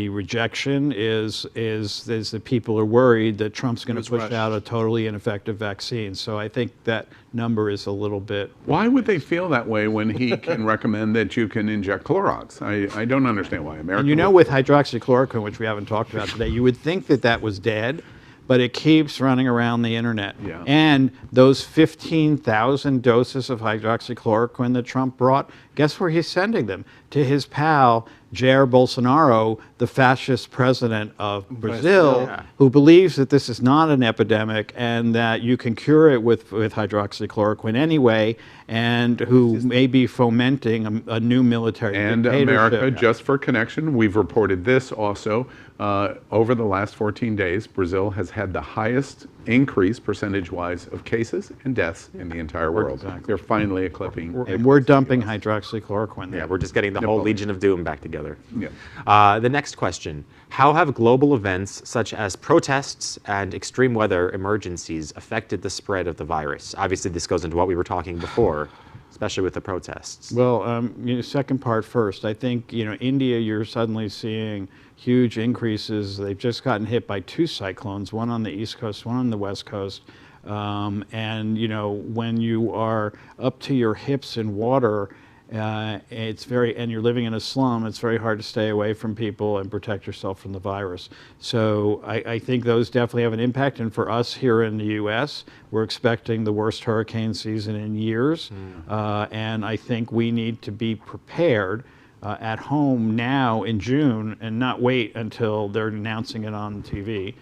rejection is that people are worried that Trump's going to push out a totally ineffective vaccine. So I think that number is a little bit... Why would they feel that way when he can recommend that you can inject Clorox? I don't understand why America... And with hydroxychloroquine, which we haven't talked about today, you would think that was dead, but it keeps running around the internet. Yeah. And those 15,000 doses of hydroxychloroquine that Trump brought, guess where he's sending them? To his pal, Jair Bolsonaro, the fascist president of Brazil, who believes that this is not an epidemic and that you can cure it with hydroxychloroquine anyway, and who may be fomenting a new military dictatorship. America, just for connection, we've reported this also. Over the last 14 days, Brazil has had the highest increase percentage-wise of cases and deaths in the entire world. Exactly. They're finally eclipsing. And we're dumping hydroxychloroquine. Yeah, we're just getting the whole Legion of Doom back together. Yeah. The next question. How have global events such as protests and extreme weather emergencies affected the spread of the virus? Obviously, this goes into what we were talking before, especially with the protests. Well, second part first. I think, India, you're suddenly seeing huge increases. They've just gotten hit by 2 cyclones, one on the East Coast, one on the West Coast. And, when you are up to your hips in water, and you're living in a slum, it's very hard to stay away from people and protect yourself from the virus. So I think those definitely have an impact. And for us here in the U.S., we're expecting the worst hurricane season in years. And I think we need to be prepared at home now in June and not wait until they're announcing it on TV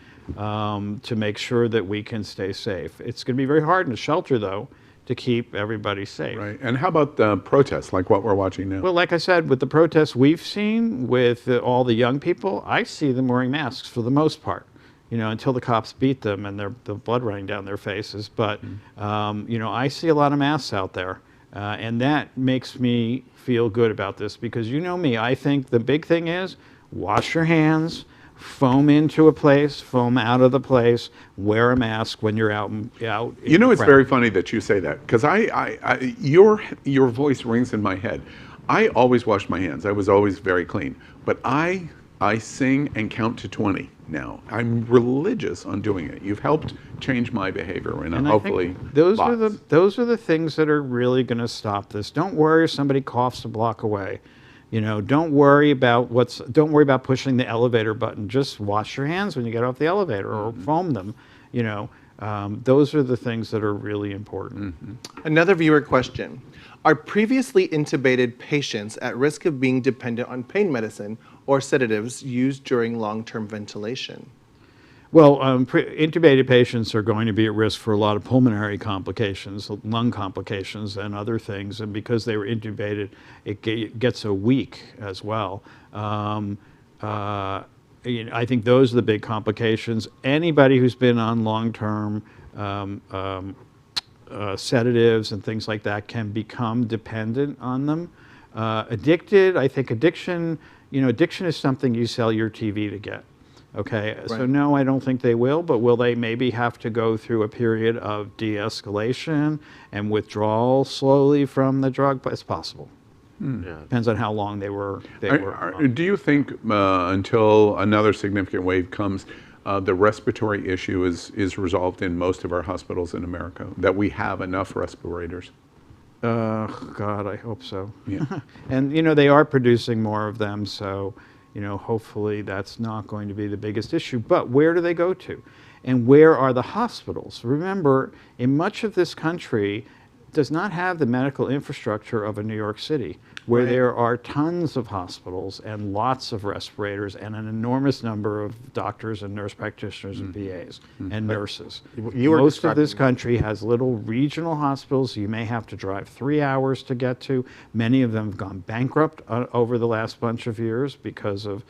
to make sure that we can stay safe. It's going to be very hard in a shelter, though, to keep everybody safe. Right. And how about the protests like what we're watching now? Well, like I said, with the protests we've seen with all the young people, I see them wearing masks for the most part, until the cops beat them and the blood running down their faces. But, I see a lot of masks out there. And that makes me feel good about this because you know me, I think the big thing is wash your hands, foam into a place, foam out of the place, wear a mask when you're out. It's very funny that you say that because your voice rings in my head. I always wash my hands. I was always very clean, but I sing and count to 20 now. I'm religious on doing it. You've helped change my behavior, and hopefully I think those are the things that are really going to stop this. Don't worry if somebody coughs a block away. Don't worry about pushing the elevator button. Just wash your hands when you get off the elevator or foam them. Those are the things that are really important. Another viewer question. Are previously intubated patients at risk of being dependent on pain medicine or sedatives used during long-term ventilation? Well, intubated patients are going to be at risk for a lot of pulmonary complications, lung complications, and other things. And because they were intubated, it gets a week as well. I think those are the big complications. Anybody who's been on long-term sedatives and things like that can become dependent on them. Addicted, I think addiction is something you sell your TV to get. Okay, right. So no, I don't think they will, but will they maybe have to go through a period of de-escalation and withdrawal slowly from the drug? It's possible. Yeah. Depends on how long they were. Do you think until another significant wave comes, the respiratory issue is resolved in most of our hospitals in America, that we have enough respirators? God, I hope so. Yeah. And, they are producing more of them, so, hopefully that's not going to be the biggest issue. But where do they go to? And where are the hospitals? Remember, in much of this country, does not have the medical infrastructure of a New York City, where there are tons of hospitals and lots of respirators and an enormous number of doctors and nurse practitioners and PAs and nurses. Most of this country has little regional hospitals you may have to drive 3 hours to get to. Many of them have gone bankrupt over the last bunch of years because of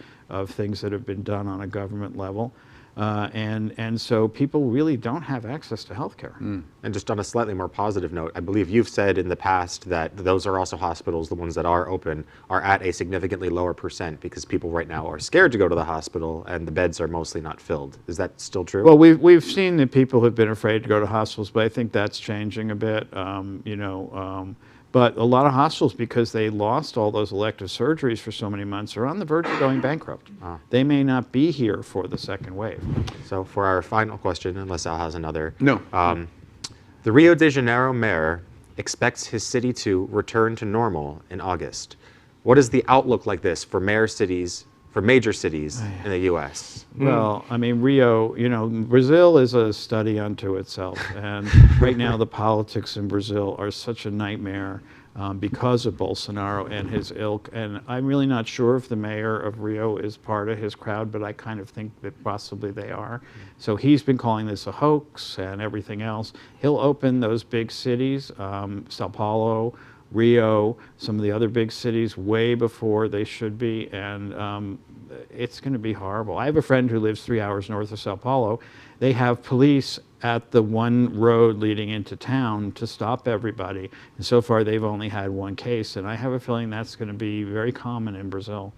things that have been done on a government level. And so people really don't have access to health care. And just on a slightly more positive note, I believe you've said in the past that those are also hospitals, the ones that are open, are at a significantly lower percent because people right now are scared to go to the hospital and the beds are mostly not filled. Is that still true? Well, we've seen that people have been afraid to go to hospitals, but I think that's changing a bit. But a lot of hospitals, because they lost all those elective surgeries for so many months, are on the verge of going bankrupt. They may not be here for the second wave. So for our final question, unless Al has another. No. The Rio de Janeiro mayor expects his city to return to normal in August. What is the outlook like this for major cities in the U.S.? Well, I mean, Rio, Brazil is a study unto itself. And right now the politics in Brazil are such a nightmare because of Bolsonaro and his ilk. And I'm really not sure if the mayor of Rio is part of his crowd, but I kind of think that possibly they are. So he's been calling this a hoax and everything else. He'll open those big cities, Sao Paulo, Rio, some of the other big cities way before they should be, and it's going to be horrible. I have a friend who lives 3 hours north of Sao Paulo. They have police at the one road leading into town to stop everybody, and so far they've only had one case, and I have a feeling that's going to be very common in Brazil.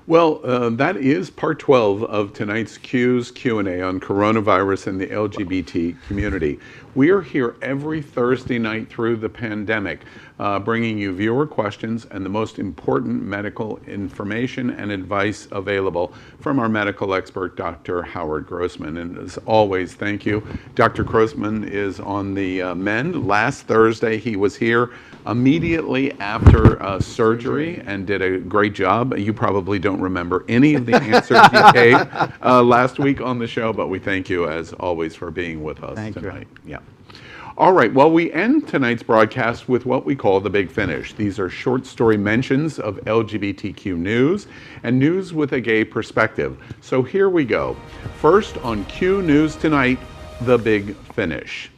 Well, that is part 12 of tonight's Q's Q&A on coronavirus and the LGBT community. We are here every Thursday night through the pandemic, bringing you viewer questions and the most important medical information and advice available from our medical expert, Dr. Howard Grossman. And as always, thank you. Dr. Grossman is on the mend. Last Thursday, he was here immediately after surgery and did a great job. You probably don't remember any of the answers you gave last week on the show, but we thank you as always for being with us tonight. Yeah. All right, well, we end tonight's broadcast with what we call the Big Finish. These are short story mentions of LGBTQ news and news with a gay perspective. So here we go. First on Q News tonight, the Big Finish.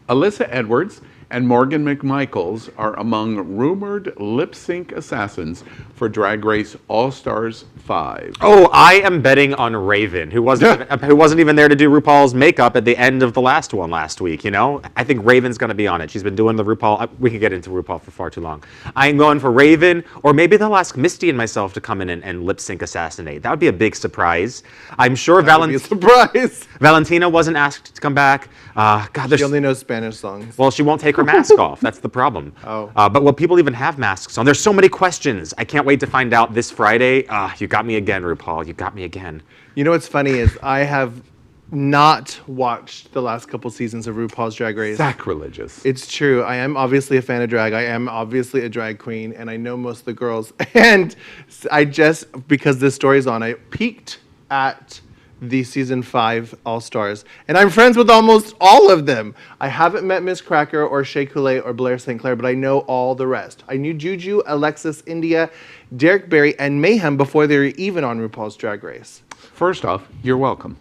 Alyssa Edwards and Morgan McMichaels are among rumored lip sync assassins for Drag Race All-Stars 5. Oh, I am betting on Raven, who wasn't even there to do RuPaul's makeup at the end of the last one last week, you know? I think Raven's going to be on it. She's been doing the RuPaul. We could get into RuPaul for far too long. I'm going for Raven, or maybe they'll ask Misty and myself to come in and lip sync assassinate. That would be a big surprise. I'm sure Valentina wasn't asked to come back. She only knows Spanish songs. Well, she won't take her mask off. That's the problem. But will people even have masks on? There's so many questions. I can't wait to find out this Friday. You got me again, RuPaul. You got me again. You know what's funny is I have not watched the last couple seasons of RuPaul's Drag Race. Sacrilegious. It's true. I am obviously a fan of drag. I am obviously a drag queen, and I know most of the girls. And I just, because this story's on, I peeked at the season 5 All-Stars, and I'm friends with almost all of them. I haven't met Miss Cracker or Shea Coulee or Blair St. Clair, but I know all the rest. I knew Juju, Alexis, India, Derek Barry, and Mayhem before they were even on RuPaul's Drag Race. First off, you're welcome.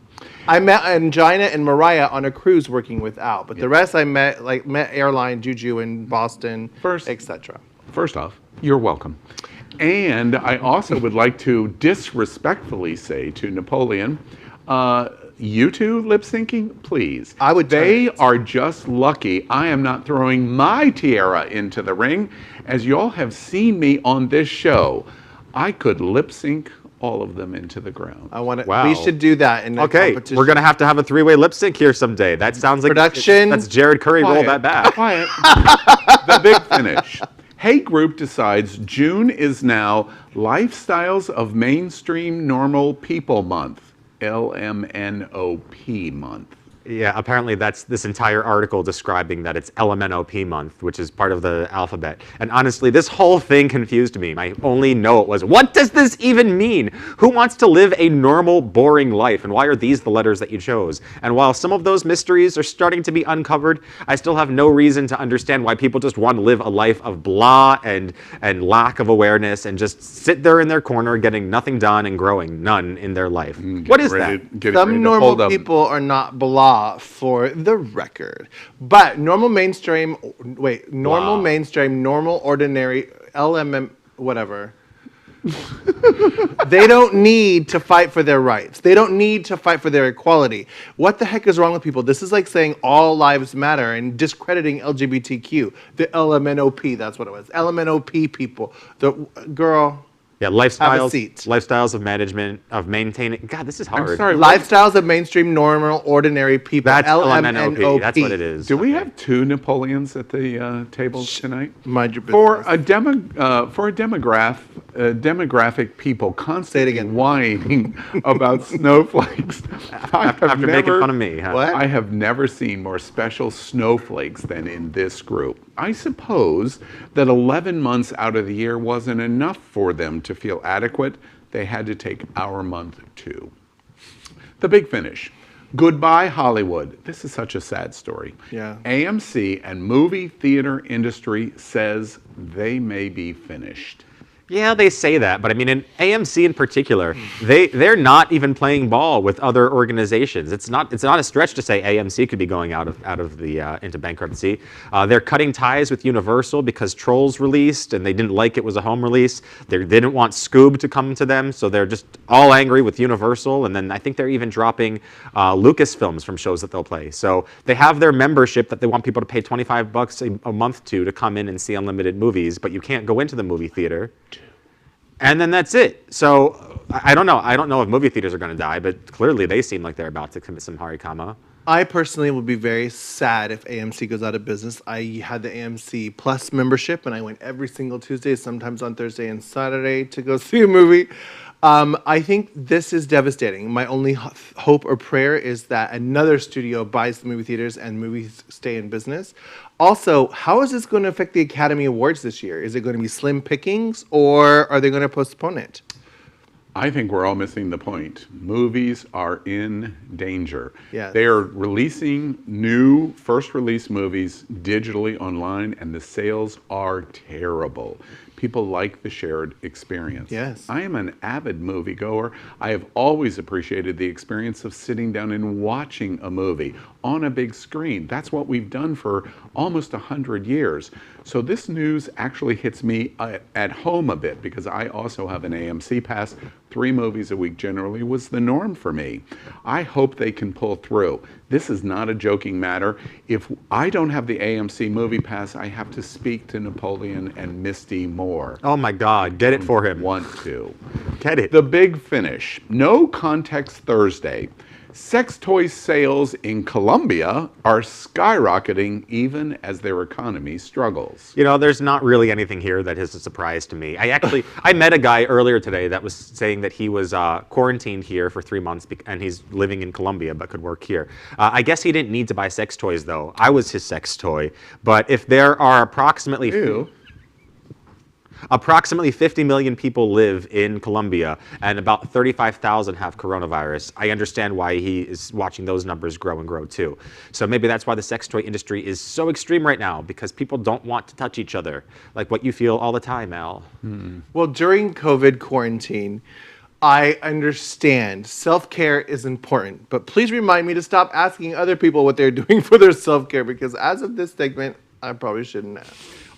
I met Angina and Mariah on a cruise working with Al, but the rest I met Airline, Juju in Boston, etc. First off, you're welcome. And I also would like to disrespectfully say to Napoleon, you two lip syncing, please. They are just lucky I am not throwing my tiara into the ring. As y'all have seen me on this show, I could lip sync all of them into the ground. We should do that in the competition. We're gonna have to have a 3-way lip sync here someday. That sounds like production. That's Jared Curry. Roll that back. Quiet. The Big Finish. Hey Group decides June is now Lifestyles of Mainstream Normal People Month. LMNOP month. Yeah, apparently that's this entire article describing that it's LMNOP month, which is part of the alphabet. And honestly, this whole thing confused me. My only note was, what does this even mean? Who wants to live a normal, boring life? And why are these the letters that you chose? And while some of those mysteries are starting to be uncovered, I still have no reason to understand why people just want to live a life of blah and lack of awareness and just sit there in their corner getting nothing done and growing none in their life. What is that? Some normal people are not blah, for the record. But normal, mainstream, normal, ordinary, LMM, whatever. They don't need to fight for their rights. They don't need to fight for their equality. What the heck is wrong with people? This is like saying all lives matter and discrediting LGBTQ. The LMNOP, that's what it was. LMNOP people. Yeah, lifestyles of management, of maintaining. God, this is hard. I'm sorry. Lifestyles of mainstream, normal, ordinary people. That's LMNOP. That's what it is. Do we have 2 Napoleons at the table tonight? Mind your business. For a demographic people constantly whining about snowflakes. After making fun of me. Huh? What? I have never seen more special snowflakes than in this group. I suppose that 11 months out of the year wasn't enough for them to feel adequate. They had to take our month too. The Big Finish. Goodbye Hollywood. This is such a sad story. Yeah. AMC and movie theater industry says they may be finished. Yeah, they say that, but I mean, in AMC in particular, they're not even playing ball with other organizations. It's not a stretch to say AMC could be going out of the into bankruptcy. They're cutting ties with Universal because Trolls released and they didn't like it was a home release. They didn't want Scoob to come to them, so they're just all angry with Universal. And then I think they're even dropping Lucasfilms from shows that they'll play. So they have their membership that they want people to pay $25 a month to come in and see unlimited movies, but you can't go into the movie theater. And then that's it. So I don't know. I don't know if movie theaters are going to die, but clearly they seem like they're about to commit some harikama. I personally would be very sad if AMC goes out of business. I had the AMC Plus membership, and I went every single Tuesday, sometimes on Thursday and Saturday, to go see a movie. I think this is devastating. My only hope or prayer is that another studio buys the movie theaters and movies stay in business. Also, how is this going to affect the Academy Awards this year? Is it going to be slim pickings, or are they going to postpone it? I think we're all missing the point. Movies are in danger. Yes. They are releasing new first release movies digitally online, and the sales are terrible. People like the shared experience. Yes. I am an avid moviegoer. I have always appreciated the experience of sitting down and watching a movie on a big screen. That's what we've done for almost 100 years. So this news actually hits me at home a bit because I also have an AMC pass. 3 movies a week generally was the norm for me. I hope they can pull through. This is not a joking matter. If I don't have the AMC movie pass, I have to speak to Napoleon and Misty Moore. Oh my God, get it for him. Want to. Get it. The big finish. No context Thursday. Sex toy sales in Colombia are skyrocketing even as their economy struggles. You know, there's not really anything here that is a surprise to me. I met a guy earlier today that was saying that he was quarantined here for 3 months and he's living in Colombia but could work here. I guess he didn't need to buy sex toys though. I was his sex toy. But if there are approximately 50 million people live in Colombia and about 35,000 have coronavirus, I understand why he is watching those numbers grow and grow too. So maybe that's why the sex toy industry is so extreme right now, because people don't want to touch each other, like what you feel all the time, Al. Well, during COVID quarantine, I understand self-care is important, but please remind me to stop asking other people what they're doing for their self-care, because as of this segment, I probably shouldn't ask.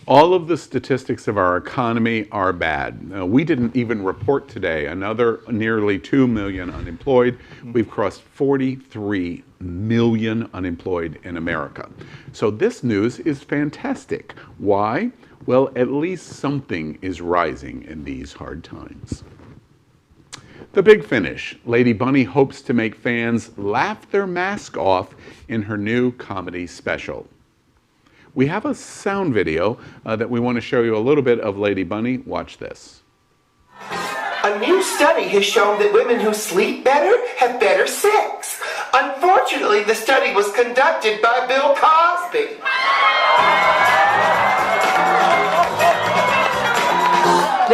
All of the statistics of our economy are bad. We didn't even report today another nearly 2 million unemployed. We've crossed 43 million unemployed in America. So this news is fantastic. Why? Well, at least something is rising in these hard times. The big finish. Lady Bunny hopes to make fans laugh their mask off in her new comedy special. We have a sound video that we want to show you a little bit of Lady Bunny. Watch this. A new study has shown that women who sleep better have better sex. Unfortunately, the study was conducted by Bill Cosby.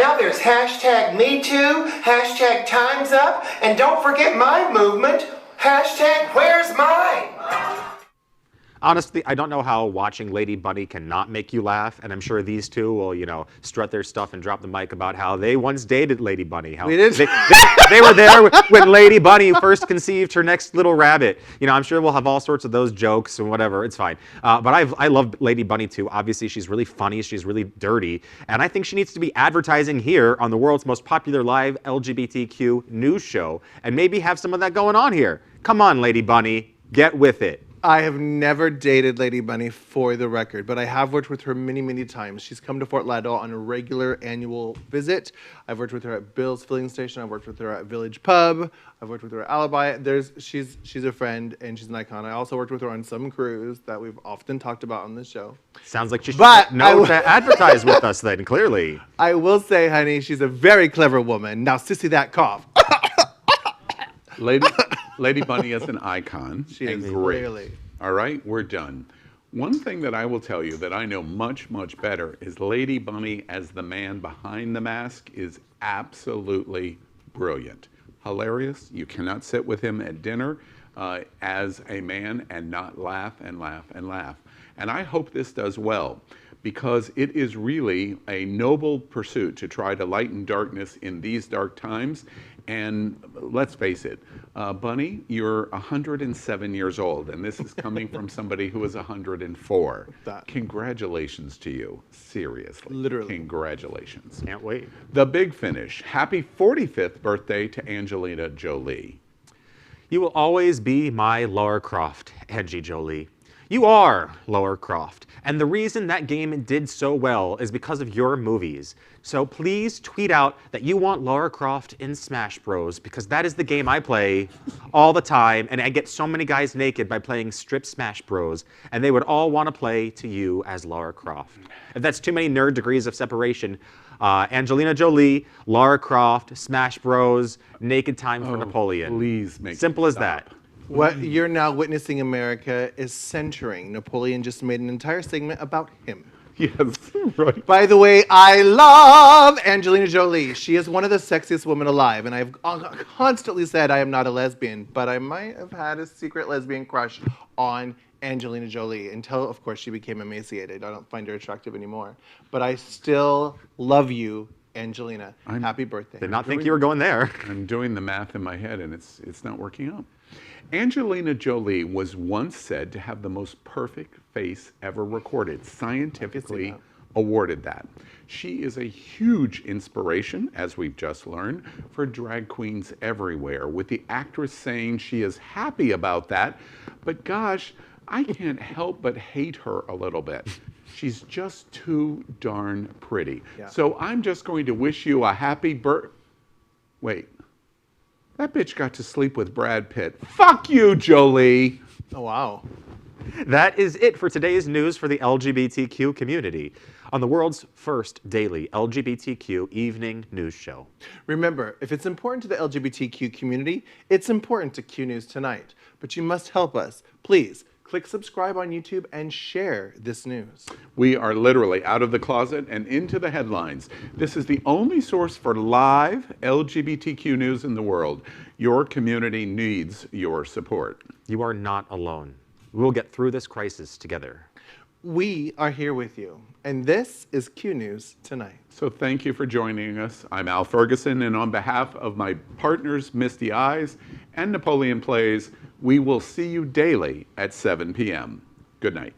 Now there's hashtag #MeToo, hashtag Time's Up, and don't forget my movement, hashtag Where's Mine? Honestly, I don't know how watching Lady Bunny cannot make you laugh, and I'm sure these two will, you know, strut their stuff and drop the mic about how they once dated Lady Bunny. How We did. They were there when Lady Bunny first conceived her next little rabbit. You know, I'm sure we'll have all sorts of those jokes and whatever. It's fine. But I love Lady Bunny too. Obviously, she's really funny. She's really dirty, and I think she needs to be advertising here on the world's most popular live LGBTQ news show, and maybe have some of that going on here. Come on, Lady Bunny, get with it. I have never dated Lady Bunny, for the record, but I have worked with her many, many times. She's come to Fort Lauderdale on a regular annual visit. I've worked with her at Bill's Filling Station. I've worked with her at Village Pub. I've worked with her at Alibi. She's a friend and she's an icon. I also worked with her on some cruise that we've often talked about on this show. Sounds like she should know to advertise with us then, clearly. I will say, honey, she's a very clever woman. Now, sissy that cough. Lady Bunny is an icon. She is, great. clearly. All right, we're done. One thing that I will tell you that I know much, much better is Lady Bunny as the man behind the mask is absolutely brilliant. Hilarious. You cannot sit with him at dinner as a man and not laugh and laugh and laugh. And I hope this does well. because it is really a noble pursuit to try to lighten darkness in these dark times. And let's face it, Bunny, you're 107 years old, and this is coming from somebody who is 104. Congratulations to you. Seriously. Literally. Congratulations. Can't wait. The big finish. Happy 45th birthday to Angelina Jolie. You will always be my Lara Croft, Angie Jolie. You are Lara Croft, and the reason that game did so well is because of your movies. So please tweet out that you want Lara Croft in Smash Bros, because that is the game I play all the time, and I get so many guys naked by playing strip Smash Bros, and they would all want to play to you as Lara Croft. If that's too many nerd degrees of separation, Angelina Jolie, Lara Croft, Smash Bros, Naked Time for Napoleon. Please make Simple as that. What you're now witnessing, America, is centering. Napoleon just made an entire segment about him. Yes, right. By the way, I love Angelina Jolie. She is one of the sexiest women alive, and I've constantly said I am not a lesbian, but I might have had a secret lesbian crush on Angelina Jolie until, of course, she became emaciated. I don't find her attractive anymore. But I still love you, Angelina. Happy birthday. Did not think you were going there. I'm doing the math in my head, and it's not working out. Angelina Jolie was once said to have the most perfect face ever recorded, scientifically awarded that. She is a huge inspiration, as we've just learned, for drag queens everywhere, with the actress saying she is happy about that, but gosh, I can't help but hate her a little bit. She's just too darn pretty. Yeah. So I'm just going to wish you a happy Wait. That bitch got to sleep with Brad Pitt. Fuck you, Jolie. Oh, wow. That is it for today's news for the LGBTQ community on the world's first daily LGBTQ evening news show. Remember, if it's important to the LGBTQ community, it's important to Q News Tonight. But you must help us. Please, click subscribe on YouTube and share this news. We are literally out of the closet and into the headlines. This is the only source for live LGBTQ news in the world. Your community needs your support. You are not alone. We will get through this crisis together. We are here with you, and this is Q News Tonight. So thank you for joining us. I'm Al Ferguson, and on behalf of my partners, Misty Eyes and Napoleon Plays, we will see you daily at 7 p.m. Good night.